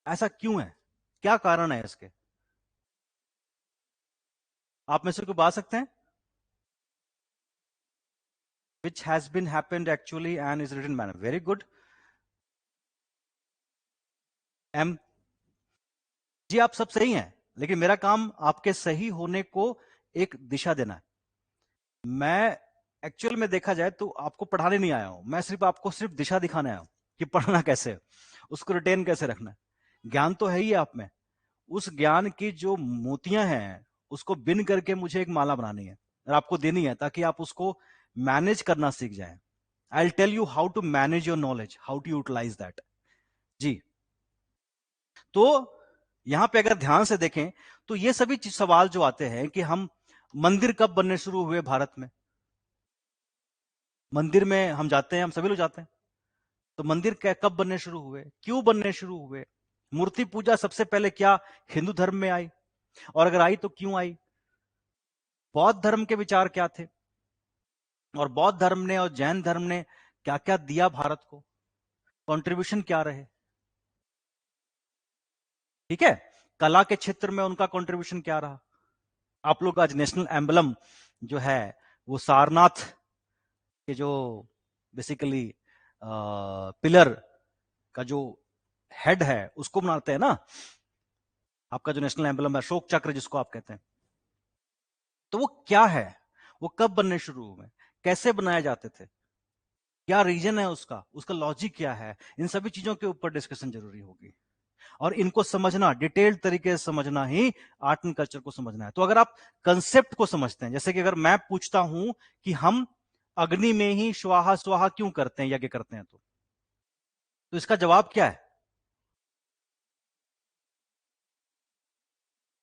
ऐसा क्यों है, क्या कारण है इसके। आप में से कोई बता सकते हैं, which has been happened actually and is written manner, very good। एम जी, आप सब सही हैं, लेकिन मेरा काम आपके सही होने को एक दिशा देना है। मैं एक्चुअल में देखा जाए तो आपको पढ़ाने नहीं आया हूं, मैं सिर्फ आपको सिर्फ दिशा दिखाने आया हूं कि पढ़ना कैसे है, उसको रिटेन कैसे रखना है। ज्ञान तो है ही आप में, उस ज्ञान की जो मोतियां हैं उसको बिन करके मुझे एक माला बनानी है और आपको देनी है, ताकि आप उसको मैनेज करना सीख जाएं। I will tell you how to manage your knowledge, how to utilize that. जी, तो यहां पे अगर ध्यान से देखें तो ये सभी सवाल जो आते हैं कि हम मंदिर कब बनने शुरू हुए भारत में, मंदिर में हम जाते हैं, हम सभी लोग जाते हैं, तो मंदिर कब बनने शुरू हुए, क्यों बनने शुरू हुए, मूर्ति पूजा सबसे पहले क्या हिंदू धर्म में आई, और अगर आई तो क्यों आई, बौद्ध धर्म के विचार क्या थे, और बौद्ध धर्म ने और जैन धर्म ने क्या क्या दिया भारत को, कंट्रीब्यूशन क्या रहे, ठीक है। कला के क्षेत्र में उनका कंट्रीब्यूशन क्या रहा। आप लोग आज नेशनल एम्बलम जो है वो सारनाथ के जो बेसिकली पिलर का जो हेड है उसको बनाते हैं ना, आपका जो नेशनल एम्बलम है अशोक चक्र जिसको आप कहते हैं, तो वो क्या है, वो कब बनने शुरू हुए, कैसे बनाए जाते थे, क्या रीजन है उसका, उसका लॉजिक क्या है, इन सभी चीजों के ऊपर डिस्कशन जरूरी होगी। और इनको समझना, डिटेल्ड तरीके से समझना ही आर्ट एंड कल्चर को समझना है। तो अगर आप कंसेप्ट को समझते हैं, जैसे कि अगर मैं पूछता हूं कि हम अग्नि में ही स्वाहा स्वाहा क्यों करते हैं, यज्ञ करते हैं, तो इसका जवाब क्या है।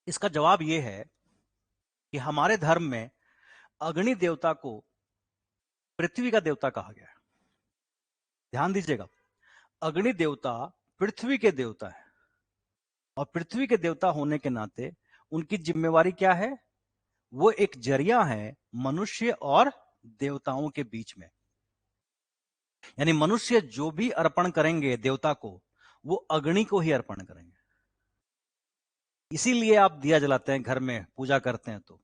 इसका जवाब यह है कि हमारे धर्म में अग्नि देवता को पृथ्वी का देवता कहा गया है। ध्यान दीजिएगा, अग्नि देवता पृथ्वी के देवता है, और पृथ्वी के देवता होने के नाते उनकी जिम्मेवारी क्या है, वो एक जरिया है मनुष्य और देवताओं के बीच में। यानी मनुष्य जो भी अर्पण करेंगे देवता को, वो अग्नि को ही अर्पण करेंगे। इसीलिए आप दिया जलाते हैं घर में, पूजा करते हैं, तो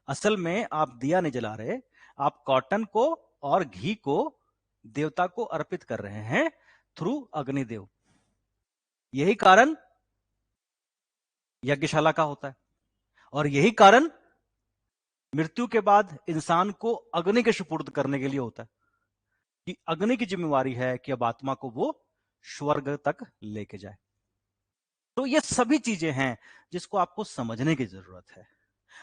असल में आप दिया नहीं जला रहे, आप कॉटन को और घी को देवता को अर्पित कर रहे हैं थ्रू अग्निदेव। यही कारण यज्ञशाला का होता है, और यही कारण मृत्यु के बाद इंसान को अग्नि के सुपुर्द करने के लिए होता है, कि अग्नि की जिम्मेवारी है कि अब आत्मा को वो स्वर्ग तक लेके जाए। तो ये सभी चीजें हैं जिसको आपको समझने की जरूरत है।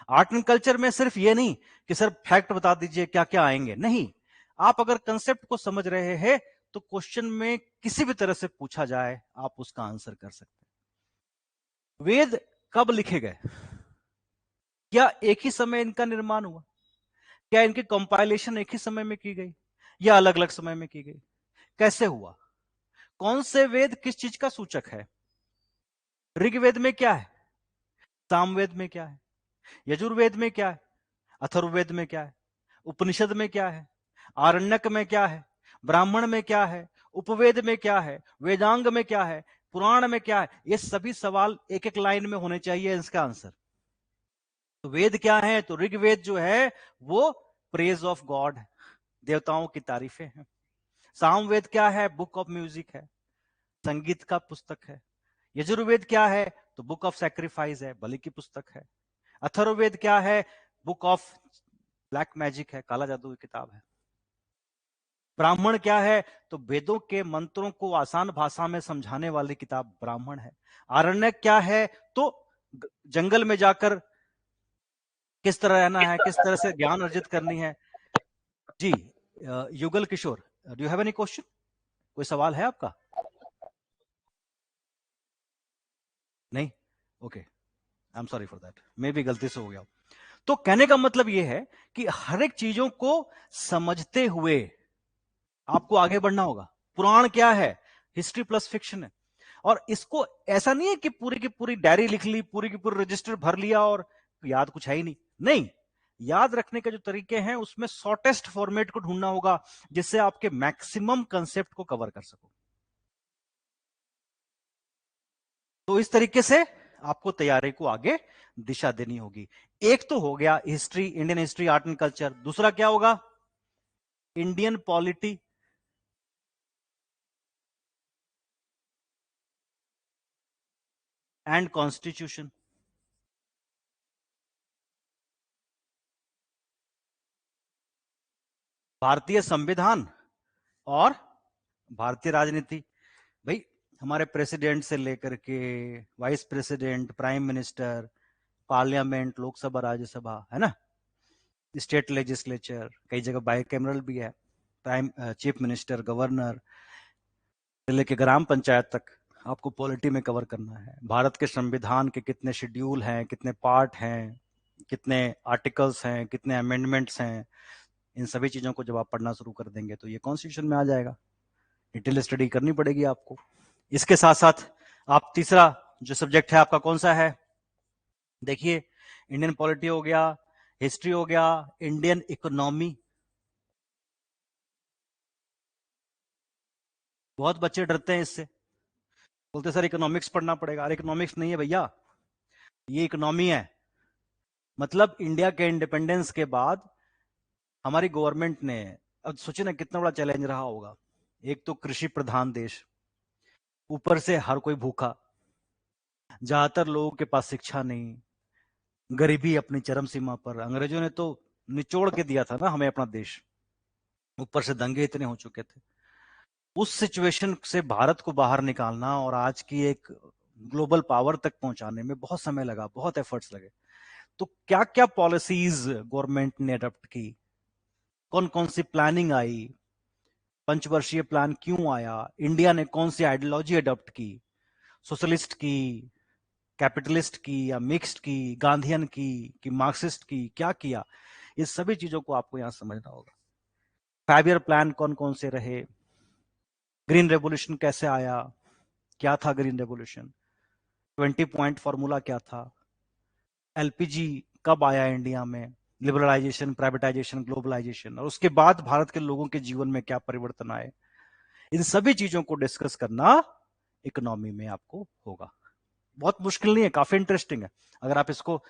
आर्ट एंड कल्चर में सिर्फ ये नहीं कि सर फैक्ट बता दीजिए क्या क्या आएंगे, नहीं। आप अगर कंसेप्ट को समझ रहे हैं तो क्वेश्चन में किसी भी तरह से पूछा जाए आप उसका आंसर कर सकते हैं। वेद कब लिखे गए, क्या एक ही समय इनका निर्माण हुआ, क्या इनकी कंपाइलेशन एक ही समय में की गई या अलग अलग समय में की गई, कैसे हुआ, कौन से वेद किस चीज का सूचक है। ऋग्वेद में क्या है, सामवेद में क्या है, यजुर्वेद में क्या है, अथर्ववेद में क्या है, उपनिषद में क्या है, आरण्यक में क्या है, ब्राह्मण में क्या है, उपवेद में क्या है, वेदांग में क्या है, पुराण में क्या है। ये सभी सवाल एक एक लाइन में होने चाहिए इसका आंसर। तो वेद क्या है, तो ऋग्वेद जो है वो प्रेज ऑफ गॉड, देवताओं की तारीफें हैं। सामवेद क्या है, बुक ऑफ म्यूजिक है, संगीत का पुस्तक है। यजुर्वेद क्या है, तो बुक ऑफ सैक्रिफाइस है, बलि की पुस्तक है। अथर्ववेद क्या है, बुक ऑफ ब्लैक मैजिक है, काला जादू की किताब है। ब्राह्मण क्या है, तो वेदों के मंत्रों को आसान भाषा में समझाने वाली किताब ब्राह्मण है। आरण्यक क्या है, तो जंगल में जाकर किस तरह रहना है, किस तरह से ज्ञान अर्जित करनी है। जी Yugal Kishore, do you have any question, कोई सवाल है आपका। नहीं, okay, I am sorry for that, मे भी गलती से हो गया। तो कहने का मतलब यह है कि हर एक चीजों को समझते हुए आपको आगे बढ़ना होगा। पुराण क्या है, हिस्ट्री प्लस फिक्शन है। और इसको ऐसा नहीं है कि पूरी की पूरी डायरी लिख ली, पूरी की पूरी रजिस्टर भर लिया और याद कुछ है ही नहीं। नहीं, याद रखने के जो तरीके हैं उसमें शॉर्टेस्ट फॉर्मेट को ढूंढना होगा जिससे आपके मैक्सिमम कंसेप्ट को कवर कर सको। तो इस तरीके से आपको तैयारी को आगे दिशा देनी होगी। एक तो हो गया history, Indian history, art and culture. दूसरा क्या होगा, इंडियन पॉलिटी एंड कॉन्स्टिट्यूशन। भारतीय संविधान और भारतीय राजनीति। भाई हमारे प्रेसिडेंट से लेकर के vice president, prime minister, parliament, Lok Sabha, Rajya Sabha, है ना, स्टेट लेजिस्लेचर, कई जगह बाइकैमरल भी है, प्राइम चीफ मिनिस्टर, गवर्नर से लेकर ग्राम पंचायत तक आपको पॉलिटी में कवर करना है। भारत के संविधान के कितने शेड्यूल हैं, कितने पार्ट हैं, कितने आर्टिकल्स हैं, कितने अमेंडमेंट्स हैं, इन सभी चीजों को जब आप पढ़ना शुरू कर देंगे तो ये कॉन्स्टिट्यूशन में आ जाएगा। डिटेल स्टडी करनी पड़ेगी आपको। इसके साथ साथ आप तीसरा जो सब्जेक्ट है आपका कौन सा है, देखिए, इंडियन पॉलिटी हो गया, हिस्ट्री हो गया, इंडियन इकोनॉमी, बहुत बच्चे डरते हैं इससे, बोलते सर इकोनॉमिक्स पढ़ना पड़ेगा। अरे इकोनॉमिक्स नहीं है भैया, ये इकोनॉमी है। मतलब इंडिया के इंडिपेंडेंस के बाद हमारी गवर्नमेंट ने, अब सोचिए ना कितना बड़ा चैलेंज रहा होगा। एक तो कृषि प्रधान देश, ऊपर से हर कोई भूखा, ज्यादातर लोगों के पास शिक्षा नहीं, गरीबी अपनी चरम सीमा पर। अंग्रेजों ने तो निचोड़ के दिया था ना हमें अपना देश, ऊपर से दंगे इतने हो चुके थे। उस सिचुएशन से भारत को बाहर निकालना और आज की एक ग्लोबल पावर तक पहुंचाने में बहुत समय लगा, बहुत एफर्ट्स लगे। तो क्या क्या पॉलिसीज गवर्नमेंट ने अडॉप्ट की, कौन कौन सी प्लानिंग आई, पंचवर्षीय प्लान क्यों आया, इंडिया ने कौन सी आइडियोलॉजी अडॉप्ट की, सोशलिस्ट की, कैपिटलिस्ट की या मिक्स्ड की, गांधीयन की कि मार्क्सिस्ट की, क्या किया, इस सभी चीजों को आपको यहां समझना होगा। 5 ईयर प्लान कौन कौन से रहे, ग्रीन रेवोल्यूशन कैसे आया, क्या था ग्रीन रेवोल्यूशन, 20 पॉइंट फॉर्मूला क्या था, एलपीजी कब आया इंडिया में, लिबरलाइजेशन, प्राइवेटाइजेशन, ग्लोबलाइजेशन, और उसके बाद भारत के लोगों के जीवन में क्या परिवर्तन आए, इन सभी चीजों को डिस्कस करना इकोनॉमी में आपको होगा। बहुत मुश्किल नहीं है, काफी इंटरेस्टिंग है अगर आप इसको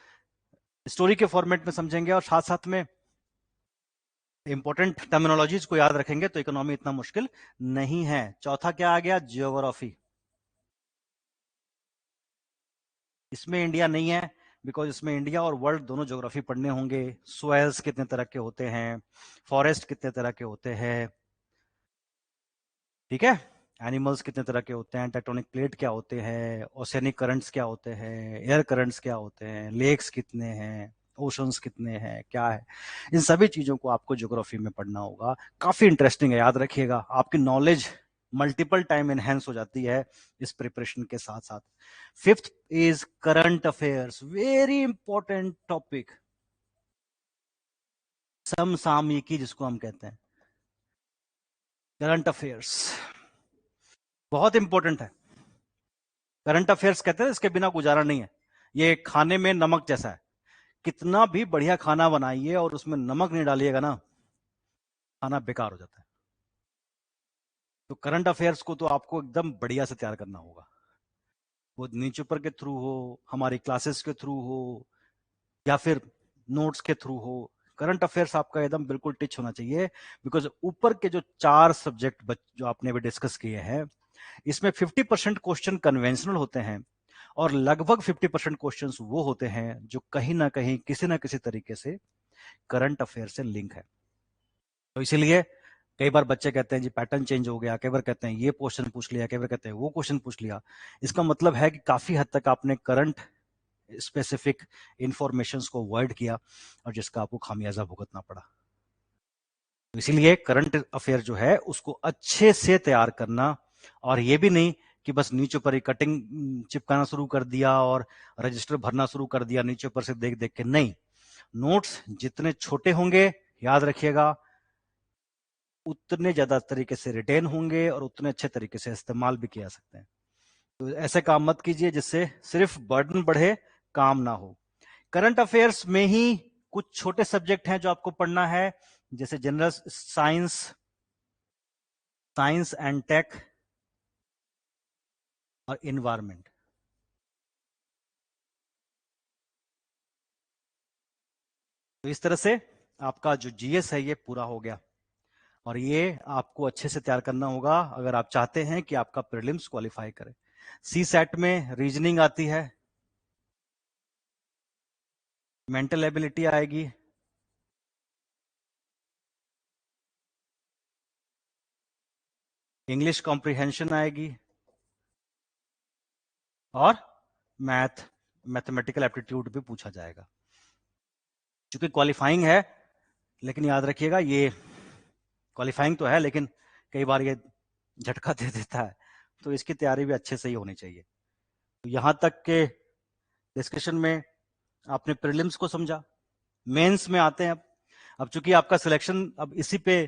स्टोरी के फॉर्मेट में समझेंगे और साथ साथ में इंपॉर्टेंट टर्मिनोलॉजीज को याद रखेंगे तो इकोनॉमी इतना मुश्किल नहीं है। चौथा क्या आ गया, जियोग्राफी। इसमें इंडिया नहीं है, बिकॉज इसमें इंडिया और वर्ल्ड दोनों ज्योग्राफी पढ़ने होंगे। सोयल्स कितने तरह के होते हैं, फॉरेस्ट कितने तरह के होते हैं, ठीक है, एनिमल्स कितने तरह के होते हैं, टेक्टोनिक प्लेट क्या होते हैं, ओशियनिक करंट्स क्या होते हैं, एयर करंट्स क्या होते हैं, लेक्स कितने हैं, ओशंस कितने हैं, क्या है, इन सभी चीजों को आपको ज्योग्राफी में पढ़ना होगा। काफी इंटरेस्टिंग है, याद रखिएगा, आपकी नॉलेज मल्टीपल टाइम एनहेंस हो जाती है इस प्रिपरेशन के साथ साथ। Fifth is current affairs, very important topic, समसामयिकी जिसको हम कहते हैं, करंट अफेयर्स बहुत इंपॉर्टेंट है। करंट अफेयर्स कहते हैं इसके बिना गुजारा नहीं है। ये खाने में नमक जैसा है, कितना भी बढ़िया खाना बनाइए और उसमें नमक नहीं डालिएगा ना, खाना बेकार हो जाता है। तो करंट अफेयर्स को तो आपको एकदम बढ़िया से तैयार करना होगा, वो न्यूज पेपर के थ्रू हो, हमारी क्लासेस के थ्रू हो, या फिर नोट्स के थ्रू हो। करंट अफेयर्स आपका एकदम बिल्कुल टिच होना चाहिए, बिकॉज ऊपर के जो 4 सब्जेक्ट जो आपने भी डिस्कस किए हैं, इसमें 50% क्वेश्चन कन्वेंशनल होते हैं और लगभग 50% क्वेश्चंस वो होते हैं जो कहीं ना कहीं किसी ना किसी तरीके से करंट अफेयर से लिंक है। तो इसीलिए कई बार बच्चे कहते हैं जी पैटर्न चेंज हो गया, कई बार कहते हैं ये क्वेश्चन पूछ लिया, कई बार कहते हैं वो क्वेश्चन पूछ लिया। इसका मतलब है कि काफी हद तक आपने करंट स्पेसिफिक इंफॉर्मेशन को अवॉइड किया और जिसका आपको खामियाजा भुगतना पड़ा। तो इसीलिए करंट अफेयर जो है उसको अच्छे से तैयार करना, और ये भी नहीं कि बस नीचे पर ही कटिंग चिपकाना शुरू कर दिया और रजिस्टर भरना शुरू कर दिया नीचे पर से देख देख के, नहीं। नोट्स जितने छोटे होंगे, याद रखिएगा, उतने ज्यादा तरीके से रिटेन होंगे और उतने अच्छे तरीके से इस्तेमाल भी किया सकते हैं। तो ऐसे काम मत कीजिए जिससे सिर्फ बर्डन बढ़े, काम ना हो। करंट अफेयर्स में ही कुछ छोटे सब्जेक्ट हैं जो आपको पढ़ना है, जैसे general science, science and tech और इन्वायरमेंट। तो इस तरह से आपका जो जीएस है ये पूरा हो गया, और ये आपको अच्छे से तैयार करना होगा अगर आप चाहते हैं कि आपका प्रीलिम्स क्वालिफाई करे। सी सेट में रीजनिंग आती है, मेंटल एबिलिटी आएगी, इंग्लिश कॉम्प्रिहेंशन आएगी, और मैथमेटिकल एप्टीट्यूड भी पूछा जाएगा। क्योंकि क्वालिफाइंग है, लेकिन याद रखिएगा ये क्वालिफाइंग तो है लेकिन कई बार ये झटका दे देता है, तो इसकी तैयारी भी अच्छे से ही होनी चाहिए। तो यहां तक के डिस्कशन में आपने प्रीलिम्स को समझा, मेंस में आते हैं। अब चूंकि आपका सिलेक्शन अब इसी पे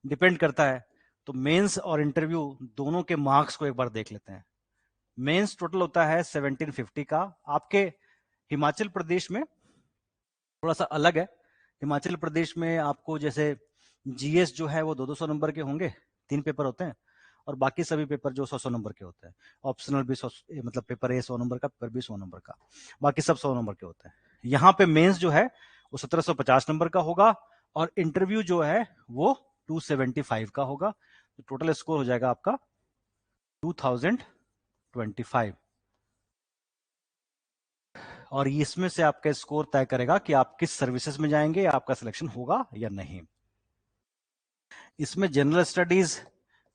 डिपेंड करता है, तो मेंस और इंटरव्यू दोनों के मार्क्स को एक बार देख लेते हैं। मेंस टोटल होता है 1750 का। आपके हिमाचल प्रदेश में थोड़ा सा अलग है। हिमाचल प्रदेश में आपको जैसे जीएस जो है वो 200 नंबर के होंगे, 3 पेपर होते हैं, और बाकी सभी पेपर जो 100 नंबर के होते हैं। ऑप्शनल भी 100, मतलब पेपर ए 100 नंबर का, पेपर बी 100 नंबर का, बाकी सब 100 नंबर के होते हैं। यहाँ पे मेंस जो है वो 1750 नंबर का होगा और इंटरव्यू जो है वो 275 का होगा। तो टोटल स्कोर हो जाएगा आपका 2025 और इसमें से आपका स्कोर तय करेगा कि आप किस सर्विसेज में जाएंगे, आपका सिलेक्शन होगा या नहीं। इसमें जनरल स्टडीज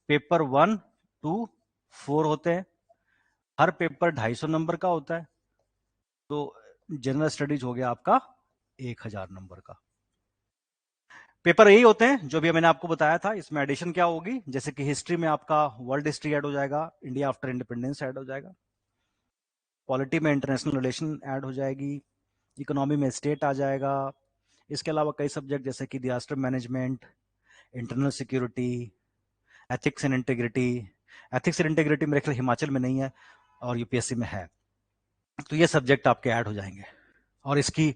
पेपर 1, 2, 4 होते हैं। हर पेपर 250 नंबर का होता है। तो जनरल स्टडीज हो गया आपका 1000 नंबर का। पेपर यही होते हैं जो भी मैंने आपको बताया था। इसमें एडिशन क्या होगी, जैसे कि हिस्ट्री में आपका वर्ल्ड हिस्ट्री ऐड हो जाएगा, इंडिया आफ्टर इंडिपेंडेंस ऐड हो जाएगा, पॉलिटी में इंटरनेशनल रिलेशन ऐड हो जाएगी, इकोनॉमी में स्टेट आ जाएगा। इसके अलावा कई सब्जेक्ट जैसे कि disaster management, internal security, ethics and integrity. Ethics and integrity मेरे ख्याल हिमाचल में नहीं है और यूपीएससी में है। तो ये सब्जेक्ट आपके ऐड हो जाएंगे और इसकी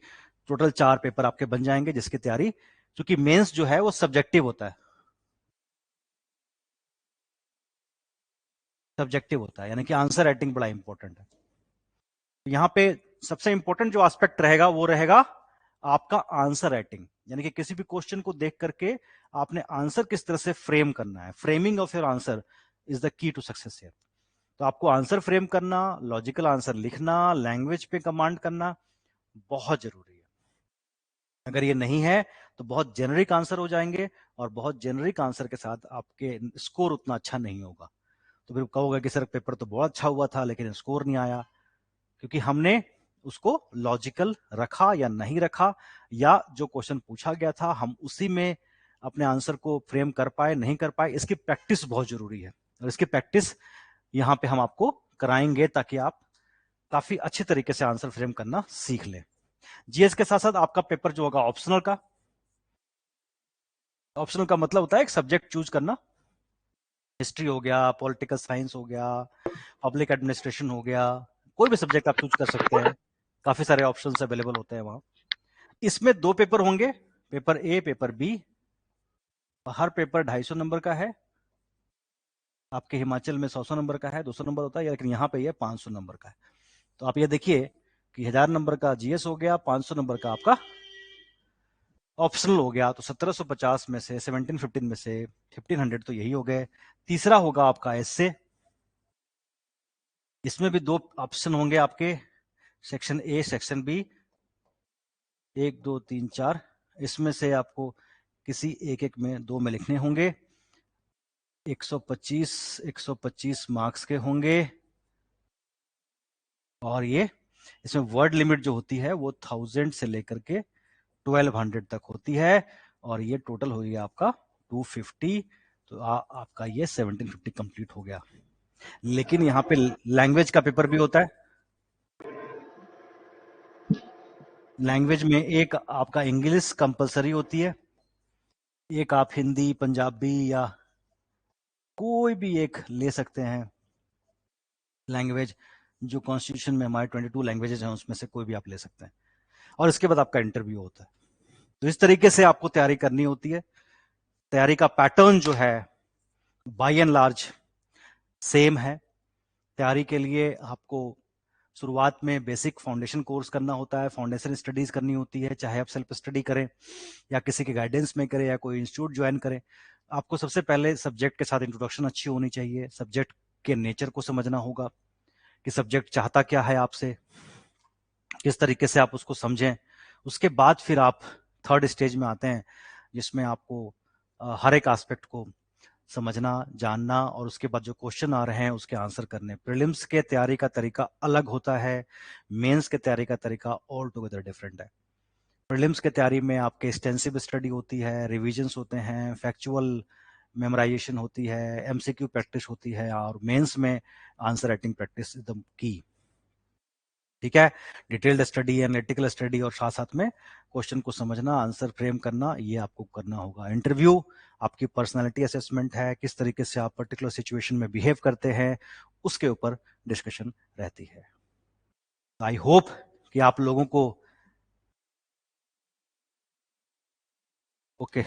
टोटल 4 पेपर आपके बन जाएंगे, जिसकी तैयारी, क्योंकि मेंस जो है वो सब्जेक्टिव होता है, सब्जेक्टिव होता है, यानी कि आंसर राइटिंग बड़ा इंपॉर्टेंट है। यहाँ पे सबसे इंपॉर्टेंट जो एस्पेक्ट रहेगा वो रहेगा आपका आंसर राइटिंग, यानी कि किसी भी क्वेश्चन को देख करके आपने आंसर किस तरह से फ्रेम करना है। Framing of your answer is the key to success here. तो आपको आंसर फ्रेम करना, लॉजिकल आंसर लिखना, लैंग्वेज पे कमांड करना बहुत जरूरी है। अगर ये नहीं है तो बहुत जेनरिक आंसर हो जाएंगे और बहुत जेनरिक आंसर के साथ आपके स्कोर उतना अच्छा नहीं होगा। तो फिर कहोगे कि सर पेपर तो बहुत अच्छा हुआ था लेकिन स्कोर नहीं आया, क्योंकि हमने उसको लॉजिकल रखा या नहीं रखा, या जो क्वेश्चन पूछा गया था हम उसी में अपने आंसर को फ्रेम कर पाए नहीं कर पाए। इसकी प्रैक्टिस बहुत जरूरी है और इसकी प्रैक्टिस यहाँ पे हम आपको कराएंगे ताकि आप काफी अच्छे तरीके से आंसर फ्रेम करना सीख लें। जीएस के साथ साथ आपका पेपर जो होगा ऑप्शनल का, ऑप्शनल का मतलब होता है एक सब्जेक्ट चूज करना। हिस्ट्री हो गया, पॉलिटिकल साइंस हो गया, पब्लिक एडमिनिस्ट्रेशन हो गया, कोई भी सब्जेक्ट आप चूज कर सकते हैं। काफी सारे ऑप्शंस अवेलेबल होते हैं वहां। इसमें 2 पेपर होंगे, पेपर ए, पेपर बी। हर पेपर 250 नंबर का है। आपके हिमाचल में 100 नंबर का है, 200 नंबर होता है, लेकिन यहाँ पे ये 500 नंबर का है। तो आप ये देखिए कि 1000 नंबर का जीएस हो गया, 500 नंबर का आपका ऑप्शनल हो गया। तो 1750 में से 1715 में से 1500 तो यही हो गए। तीसरा होगा आपका एससे। इसमें भी 2 ऑप्शन होंगे आपके, सेक्शन ए, सेक्शन बी, 1, 2, 3, 4। इसमें से आपको किसी एक एक में 2 में लिखने होंगे। 125 मार्क्स के होंगे और ये इसमें वर्ड लिमिट जो होती है वो 1000 से लेकर के 1200 तक होती है और ये टोटल हो गया आपका 250। तो आपका ये 1750 कंप्लीट हो गया। लेकिन यहाँ पे लैंग्वेज का पेपर भी होता है। लैंग्वेज में एक आपका इंग्लिश कंपलसरी होती है, एक आप हिंदी, पंजाबी या कोई भी एक ले सकते हैं लैंग्वेज। जो कॉन्स्टिट्यूशन में हमारे 22 लैंग्वेजेज हैं उसमें से कोई भी आप ले सकते हैं और इसके बाद आपका इंटरव्यू होता है। तो इस तरीके से आपको तैयारी करनी होती है। तैयारी का पैटर्न जो है बाय एंड लार्ज सेम है। तैयारी के लिए आपको शुरुआत में बेसिक फाउंडेशन कोर्स करना होता है, फाउंडेशन स्टडीज करनी होती है, चाहे आप सेल्फ स्टडी करें या किसी के गाइडेंस में करें या कोई इंस्टीट्यूट ज्वाइन करें। आपको सबसे पहले सब्जेक्ट के साथ इंट्रोडक्शन अच्छी होनी चाहिए, सब्जेक्ट के नेचर को समझना होगा कि सब्जेक्ट चाहता क्या है आपसे, किस तरीके से आप उसको समझें। उसके बाद फिर आप थर्ड स्टेज में आते हैं जिसमें आपको हर एक एस्पेक्ट को समझना, जानना और उसके बाद जो क्वेश्चन आ रहे हैं उसके आंसर करने। प्रीलिम्स के तैयारी का तरीका अलग होता है, मेंस के तैयारी का तरीका ऑल टुगेदर डिफरेंट है। प्रीलिम्स के तैयारी में आपके एक्सटेंसिव स्टडी होती है, रिविजन्स होते हैं, फैक्चुअल मेमोराइजेशन होती है, एमसीक्यू प्रैक्टिस होती है और मेंस में आंसर राइटिंग प्रैक्टिस एकदम की। ठीक है, डिटेल्ड स्टडी, एनालिटिकल स्टडी और साथ साथ में क्वेश्चन को समझना, आंसर फ्रेम करना, ये आपको करना होगा। इंटरव्यू आपकी पर्सनालिटी असेसमेंट है, किस तरीके से आप पर्टिकुलर सिचुएशन में बिहेव करते हैं उसके ऊपर डिस्कशन रहती है। आई होप कि आप लोगों को ओके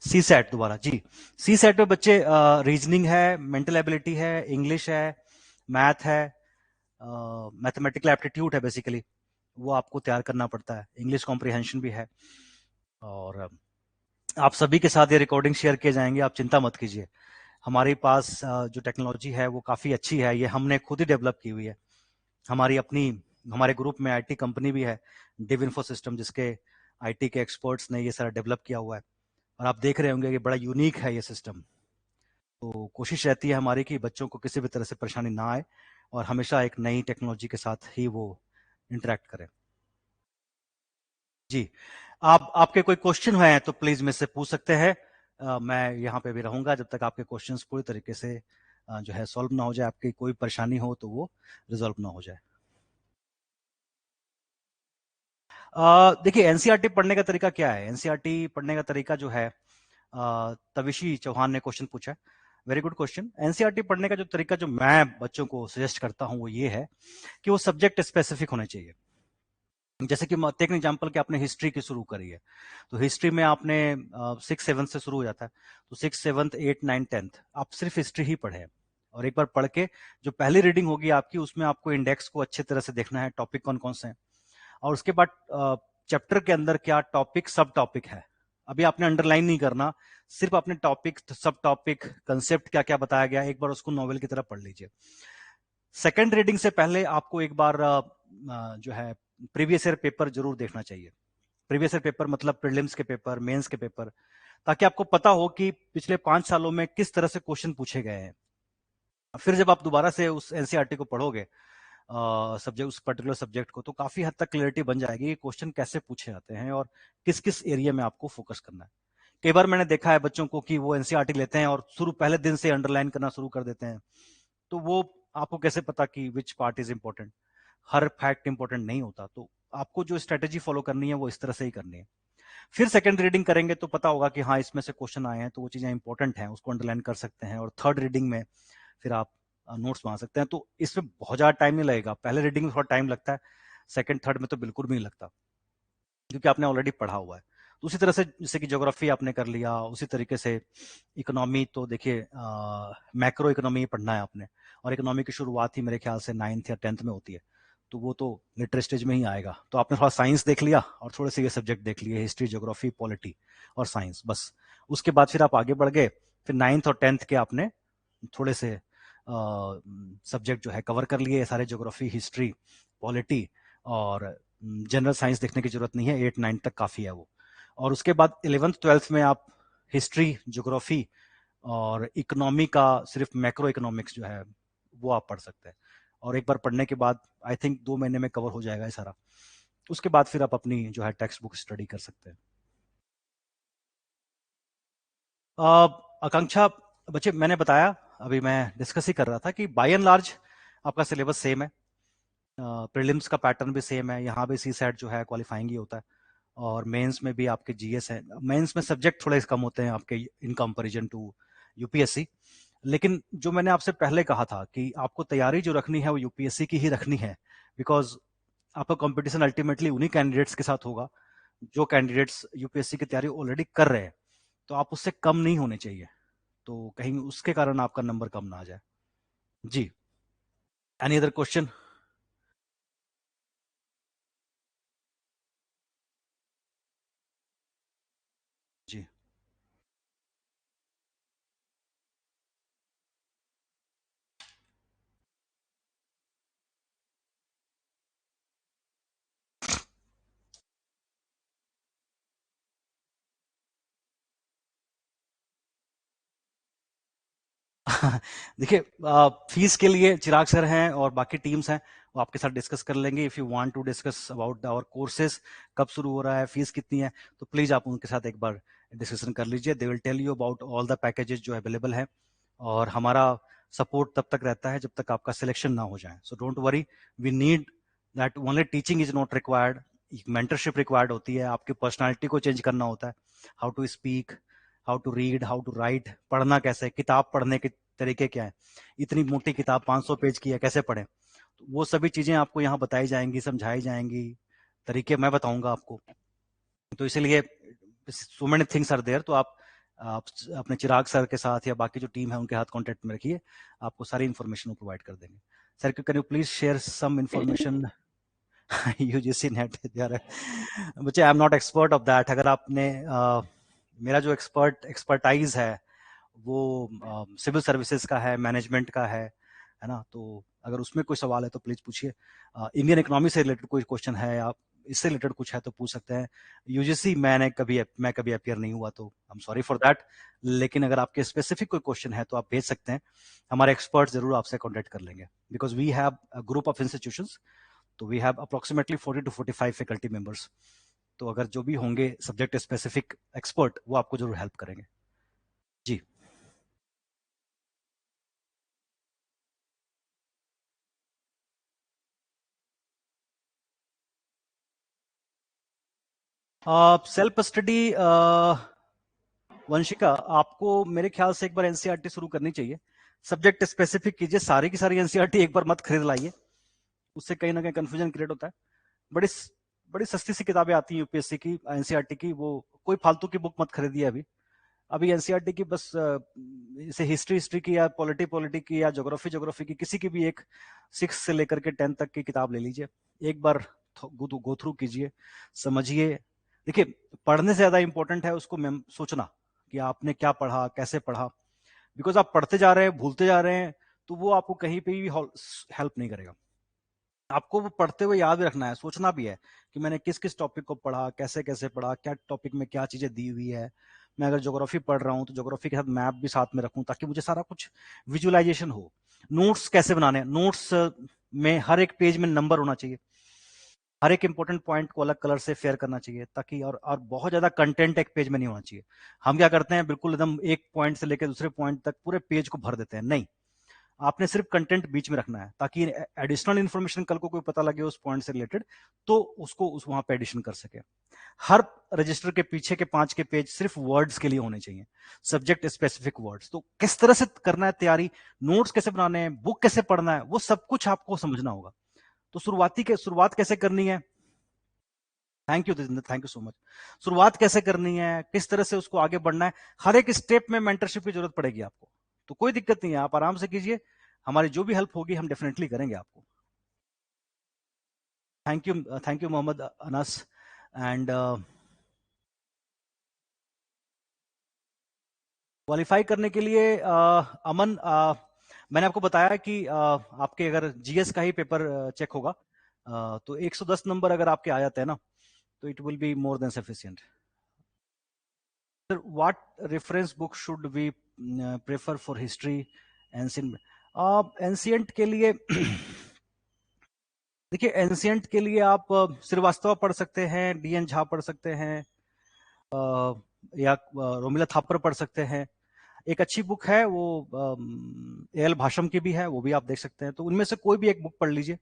सी सेट दोबारा जी। सी सेट में बच्चे रीजनिंग है, मेंटल एबिलिटी है, इंग्लिश है, मैथ है, मैथमेटिकल एप्टीट्यूड है बेसिकली, वो आपको तैयार करना पड़ता है। इंग्लिश कॉम्प्रिहेंशन भी है। और आप सभी के साथ ये रिकॉर्डिंग शेयर किए जाएंगे, आप चिंता मत कीजिए। हमारे पास जो टेक्नोलॉजी है वो काफ़ी अच्छी है, ये हमने खुद ही डेवलप की हुई है। हमारी अपनी हमारे ग्रुप में आईटी कंपनी भी है, डिव इन्फो सिस्टम, जिसके आईटी के एक्सपर्ट्स ने ये सारा डेवलप किया हुआ है। और आप देख रहे होंगे कि बड़ा यूनिक है ये सिस्टम। तो कोशिश रहती है हमारी कि बच्चों को किसी भी तरह से परेशानी ना आए और हमेशा एक नई टेक्नोलॉजी के साथ ही वो इंटरेक्ट करें। जी, आप आपके कोई क्वेश्चन हैं तो प्लीज मुझसे पूछ सकते हैं। मैं यहाँ पे भी रहूंगा जब तक आपके क्वेश्चंस पूरी तरीके से जो है सॉल्व ना हो जाए, आपकी कोई परेशानी हो तो वो रिजॉल्व ना हो जाए। देखिए, एनसीईआरटी पढ़ने का तरीका क्या है? एनसीईआरटी पढ़ने का तरीका जो है, तविशी चौहान ने क्वेश्चन पूछा है, वेरी गुड क्वेश्चन। एनसीईआरटी पढ़ने का जो तरीका जो मैं बच्चों को सजेस्ट करता हूं वो ये है कि वो सब्जेक्ट स्पेसिफिक होने चाहिए। जैसे कि टेक एग्जाम्पल कि आपने हिस्ट्री की शुरू करी है, तो हिस्ट्री में आपने 6 7 से शुरू हो जाता है, तो 6 7 8 9 10 आप सिर्फ हिस्ट्री ही पढ़े। और एक बार पढ़ के जो पहली रीडिंग होगी आपकी, उसमें आपको इंडेक्स को अच्छे तरह से देखना है, टॉपिक कौन कौन से हैं, और उसके बाद चैप्टर के अंदर क्या टॉपिक सब टॉपिक है। अभी आपने अंडरलाइन नहीं करना, सिर्फ अपने टॉपिक सब टॉपिक कंसेप्ट क्या क्या बताया गया, एक बार उसको नॉवेल की तरह पढ़ लीजिए। सेकेंड रीडिंग से पहले आपको एक बार जो है प्रीवियस ईयर पेपर जरूर देखना चाहिए। प्रीवियस ईयर पेपर मतलब प्रीलिम्स के पेपर, मेंस के पेपर, ताकि आपको पता हो कि पिछले 5 सालों में किस तरह से क्वेश्चन पूछे गए हैं। फिर जब आप दोबारा से उस एनसीईआरटी को पढ़ोगे, सब्जेक्ट उस पर्टिकुलर सब्जेक्ट को, तो काफी हद तक क्लैरिटी बन जाएगी कि क्वेश्चन कैसे पूछे जाते हैं और किस किस एरिया में आपको फोकस करना है। कई बार मैंने देखा है बच्चों को कि वो एनसीईआरटी लेते हैं और शुरू पहले दिन से अंडरलाइन करना शुरू कर देते हैं, तो वो आपको कैसे पता कि which part is important? Her fact important नहीं होता, तो आपको जो स्ट्रेटेजी फॉलो करनी है वो इस तरह से ही करनी है। फिर सेकंड रीडिंग करेंगे तो पता होगा कि हाँ, इसमें से क्वेश्चन आए हैं तो वो चीजें इंपॉर्टेंट हैं, उसको अंडरलाइन कर सकते हैं। और थर्ड रीडिंग में फिर आप नोट्स बना सकते हैं। तो इसमें बहुत ज्यादा टाइम नहीं लगेगा, पहले रीडिंग में थोड़ा टाइम लगता है, सेकंड थर्ड में तो बिल्कुल भी नहीं लगता, क्योंकि आपने ऑलरेडी पढ़ा हुआ है। तो उसी तरह से जैसे कि ज्योग्राफी आपने कर लिया, उसी तरीके से इकोनॉमी, तो देखिए मैक्रो इकोनॉमी पढ़ना है आपने, और इकोनॉमी की शुरुआत ही मेरे ख्याल से 9th या 10th में होती है, तो वो तो लिटरेरी स्टेज में ही आएगा। तो आपने थोड़ा साइंस देख लिया और थोड़े से ये सब्जेक्ट देख लिए, हिस्ट्री, ज्योग्राफी, पॉलिटी और साइंस, बस। उसके बाद फिर आप आगे बढ़ गए, फिर 9th और 10th के आपने थोड़े से सब्जेक्ट जो है कवर कर लिए सारे, ज्योग्राफी, हिस्ट्री, पॉलिटी और जनरल साइंस देखने की जरूरत नहीं है, 8 9 तक काफी है वो। और उसके बाद 11th 12th में आप हिस्ट्री, ज्योग्राफी और इकोनॉमी का सिर्फ मैक्रो इकोनॉमिक्स जो है वो आप पढ़ सकते हैं। और एक बार पढ़ने के बाद आई थिंक 2 महीने में कवर हो जाएगा ये सारा। उसके बाद फिर आप अपनी जो है टेक्स्ट बुक स्टडी कर सकते हैं। आकांक्षा, बच्चे मैंने बताया, अभी मैं डिस्कस ही कर रहा था कि बाय एंड लार्ज आपका सिलेबस सेम है, प्रीलिम्स का पैटर्न भी सेम है, यहाँ भी सी सेट जो है क्वालिफाइंग ही होता है, और मेंस में भी आपके जीएस है। मेंस में सब्जेक्ट थोड़े कम होते हैं आपके इन कंपैरिजन टू यूपीएससी। लेकिन जो मैंने आपसे पहले कहा था कि आपको तैयारी जो रखनी है वो यूपीएससी की ही रखनी है, बिकॉज आपका कंपटीशन अल्टीमेटली उन्हीं कैंडिडेट्स के साथ होगा जो कैंडिडेट्स यूपीएससी की तैयारी ऑलरेडी कर रहे हैं, तो आप उससे कम नहीं होने चाहिए, तो कहीं उसके कारण आपका नंबर कम ना आ जाए। जी, एनी अदर क्वेश्चन? जी। देखिए, फीस के लिए चिराग सर हैं और बाकी टीम्स हैं, वो आपके साथ डिस्कस कर लेंगे। If you want to discuss about our courses, कब शुरू हो रहा है, फीस कितनी है, तो प्लीज आप उनके साथ एक बार डिस्कशन कर लीजिए। They will tell you about all the packages जो अवेलेबल है, और हमारा सपोर्ट तब तक रहता है जब तक आपका सिलेक्शन ना हो जाए। So don't worry, we need that only teaching is not required, mentorship required होती है, आपकी पर्सनालिटी को चेंज करना होता है, how to speak, how to read, how to write, पढ़ना कैसे, किताब पढ़ने के तरीके क्या है, इतनी मोटी किताब 500 पेज की है, कैसे पढ़ें, तो वो सभी चीजें आपको यहाँ बताई जाएंगी, समझाई जाएंगी, तरीके मैं बताऊंगा आपको। तो इसलिए so many things are there, तो आप आप अपने चिराग सर के साथ या बाकी जो टीम है उनके हाथ कांटेक्ट में रखिए, आपको सारी इन्फॉर्मेशन प्रोवाइड कर देंगे। Sir can you please share some information UGC NET यार, बच्चे I am not expert of that. अगर आपने मेरा जो एक्सपर्टाइज है वो सिविल सर्विसेज का है, मैनेजमेंट का है ना, तो अगर उसमें कोई सवाल है तो प्लीज पूछिए। इंडियन इकोनॉमी से रिलेटेड कोई क्वेश्चन है, आप इससे रिलेटेड कुछ है तो पूछ सकते हैं। यूजीसी मैं कभी अपियर नहीं हुआ तो आई एम सॉरी फॉर दैट, लेकिन अगर आपके स्पेसिफिक कोई क्वेश्चन है तो आप भेज सकते हैं, हमारे एक्सपर्ट जरूर आपसे कॉन्टेक्ट कर लेंगे। Because we have a group of institutions, तो we have approximately 40 to 45 faculty members, तो अगर जो भी होंगे सब्जेक्ट स्पेसिफिक एक्सपर्ट वो आपको जरूर हेल्प करेंगे जी। सेल्फ स्टडी वंशिका, आपको मेरे ख्याल से एक बार एनसीईआरटी शुरू करनी चाहिए, सब्जेक्ट स्पेसिफिक कीजिए, सारी की सारी एनसीईआरटी एक बार मत खरीद लाइए, उससे कहीं ना कहीं कंफ्यूजन क्रिएट होता है। बड़ी बड़ी सस्ती सी किताबें आती हैं यूपीएससी की, एनसीईआरटी की, वो कोई फालतू की बुक मत खरीदिए अभी। अभी एनसीईआरटी की बस जैसे हिस्ट्री की या पॉलिटी की या ज्योग्राफी की, किसी की भी एक 6 से लेकर के 10 तक की किताब ले लीजिए, एक बार गो थ्रू कीजिए, समझिए। देखिए, पढ़ने से ज्यादा इंपॉर्टेंट है उसको सोचना कि आपने क्या पढ़ा, कैसे पढ़ा। बिकॉज आप पढ़ते जा रहे हैं, भूलते जा रहे हैं, तो वो आपको कहीं पे भी हेल्प नहीं करेगा। आपको वो पढ़ते हुए याद भी रखना है, सोचना भी है कि मैंने किस किस टॉपिक को पढ़ा, कैसे कैसे पढ़ा, क्या टॉपिक में क्या चीजें दी हुई है। मैं अगर ज्योग्राफी पढ़ रहा हूँ तो ज्योग्राफी के साथ मैप भी साथ में रखूं, ताकि मुझे सारा कुछ विजुअलाइजेशन हो। नोट्स कैसे बनाने, नोट्स में हर एक पेज में नंबर होना चाहिए, हर एक इंपॉर्टेंट पॉइंट को अलग कलर से फेयर करना चाहिए, ताकि और बहुत ज्यादा कंटेंट एक पेज में नहीं होना चाहिए। हम क्या करते हैं, बिल्कुल एकदम एक पॉइंट से लेकर दूसरे पॉइंट तक पूरे पेज को भर देते हैं, नहीं, आपने सिर्फ कंटेंट बीच में रखना है, ताकि एडिशनल इंफॉर्मेशन कल को कोई पता लगे उस पॉइंट से रिलेटेड, तो उसको वहां पे एडिशन कर सके। हर रजिस्टर के पीछे के 5 के पेज सिर्फ वर्ड्स के लिए होने चाहिए, सब्जेक्ट स्पेसिफिक वर्ड्स। तो किस तरह से करना है तैयारी, नोट्स कैसे बनाने हैं, बुक कैसे पढ़ना है, वो सब कुछ आपको समझना होगा। तो शुरुआत कैसे करनी है, thank you thank you so much. शुरुआत कैसे करनी है, किस तरह से उसको आगे बढ़ना है, हर एक स्टेप में मेंटरशिप की जरूरत पड़ेगी आपको, तो कोई दिक्कत नहीं है, आप आराम से कीजिए, हमारी जो भी हेल्प होगी हम डेफिनेटली करेंगे आपको। Thank you Mohammad Anas. And qualify करने के लिए अमन, मैंने आपको बताया कि आपके अगर जीएस का ही पेपर चेक होगा, तो 110 नंबर अगर आपके आ जाते हैं ना, तो it will be more than sufficient. Sir what reference book should we prefer for history ancient? Ancient के लिए देखिए, एंशिएंट के लिए आप श्रीवास्तव पढ़ सकते हैं, डीएन झा पढ़ सकते हैं, या रोमिला थापर पढ़ सकते हैं। एक अच्छी बुक है वो एल भाषम की भी है, वो भी आप देख सकते हैं, तो उनमें से कोई भी एक बुक पढ़ लीजिए।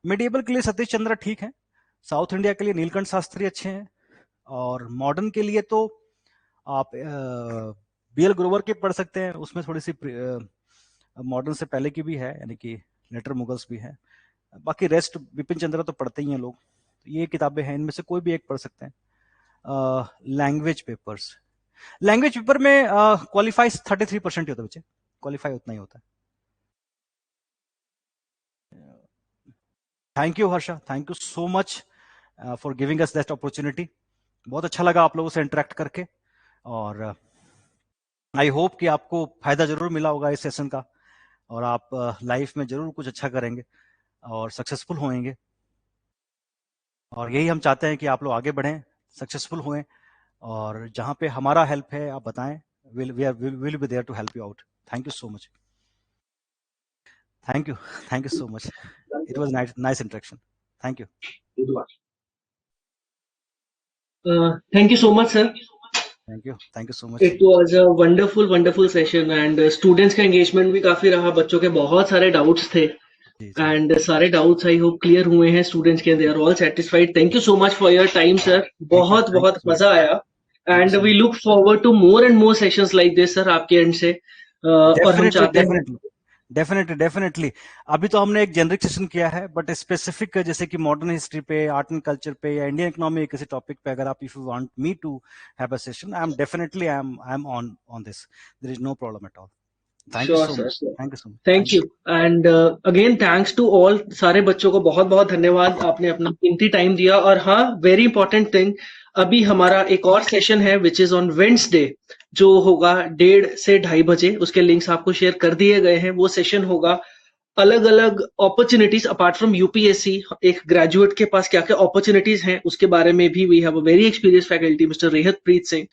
मिडिएबल के लिए सतीश चंद्र ठीक है, साउथ इंडिया के लिए नीलकंठ शास्त्री अच्छे हैं, और मॉडर्न के लिए तो आप बीएल ग्रोवर के पढ़ सकते हैं, उसमें थोड़ी सी मॉडर्न से पहले की भी है, यानी कि लेटर मुगल्स भी है। बाकी रेस्ट विपिन चंद्रा तो पढ़ते ही हैं लोग, तो ये किताबें हैं, इनमें से कोई भी एक पढ़ सकते हैं। लैंग्वेज पेपर में क्वालिफाई 33% ही होता है बच्चे, क्वालिफाई उतना ही होता है। Thank you Harsha, thank you so much for giving us that opportunity. बहुत अच्छा लगा आप लोगों से इंटरेक्ट करके, और आई होप कि आपको फायदा जरूर मिला होगा इस सेशन का, और आप लाइफ में जरूर कुछ अच्छा करेंगे और सक्सेसफुल होंगे। और यही हम चाहते हैं कि आप लोग आगे बढ़ें, सक्सेसफुल हुए, और जहां पे हमारा हेल्प है आप बताएं, will be there to help you out. Thank you so much, thank you, thank you so much, it was nice interaction, thank you, Thank you so much, sir. Thank you so much. It was a wonderful session and students का engagement भी काफी रहा, बच्चों के बहुत सारे doubts थे जी जी, and सारे doubts I hope clear हुए हैं students के, they are all satisfied. Thank you so much for your time, sir. बहुत थैंक बहुत यू सो मच, मजा आया thank you and so we much. look forward to more and more sessions like this, sir, आपके end से। और हम definitely चाहते हैं डेफिनेटली, डेफिनेटली डेफिनेटली। अभी तो हमने एक जेनरिक सेशन किया है, बट स्पेसिफिक जैसे कि मॉडर्न हिस्ट्री पे, आर्ट एंड कल्चर पे, या इंडियन इकोनॉमी किसी टॉपिक पे, अगर आप if you want me to have a session, I am on this, there is no problem at all. Thank you sure so sir, much, sure. Thank you so much, thank thank you. You. And again thanks to all, सारे बच्चों को बहुत बहुत धन्यवाद, आपने अपना कीमती time दिया। और हाँ, वेरी इंपॉर्टेंट थिंग, अभी हमारा एक और सेशन है विच इज ऑन वेंसडे, जो होगा 1:30 से 2:30 बजे। उसके लिंक्स आपको शेयर कर दिए गए हैं। वो सेशन होगा अलग अलग अपॉर्चुनिटीज अपार्ट फ्रॉम यूपीएससी, एक ग्रेजुएट के पास क्या क्या अपॉर्चुनिटीज हैं उसके बारे में भी। We have a very experience faculty, mister Rehat Preet Singh.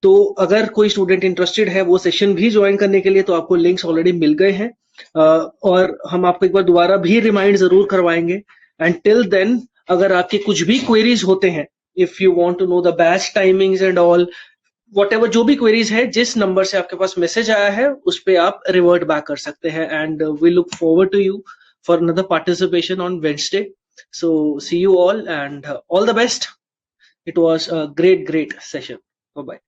तो अगर कोई स्टूडेंट इंटरेस्टेड है वो सेशन भी ज्वाइन करने के लिए, तो आपको लिंक्स ऑलरेडी मिल गए हैं। और हम आपको एक बार दोबारा भी रिमाइंड जरूर करवाएंगे। एंड टिल देन, अगर आपके कुछ भी क्वेरीज होते हैं, if you want to know the batch timings and all, whatever जो भी क्वेरीज है, जिस नंबर से आपके पास मैसेज आया है उस पे आप रिवर्ट बैक कर सकते हैं। And we look forward to you for another participation on Wednesday. So see you all and all the best. It was a great session. Bye bye.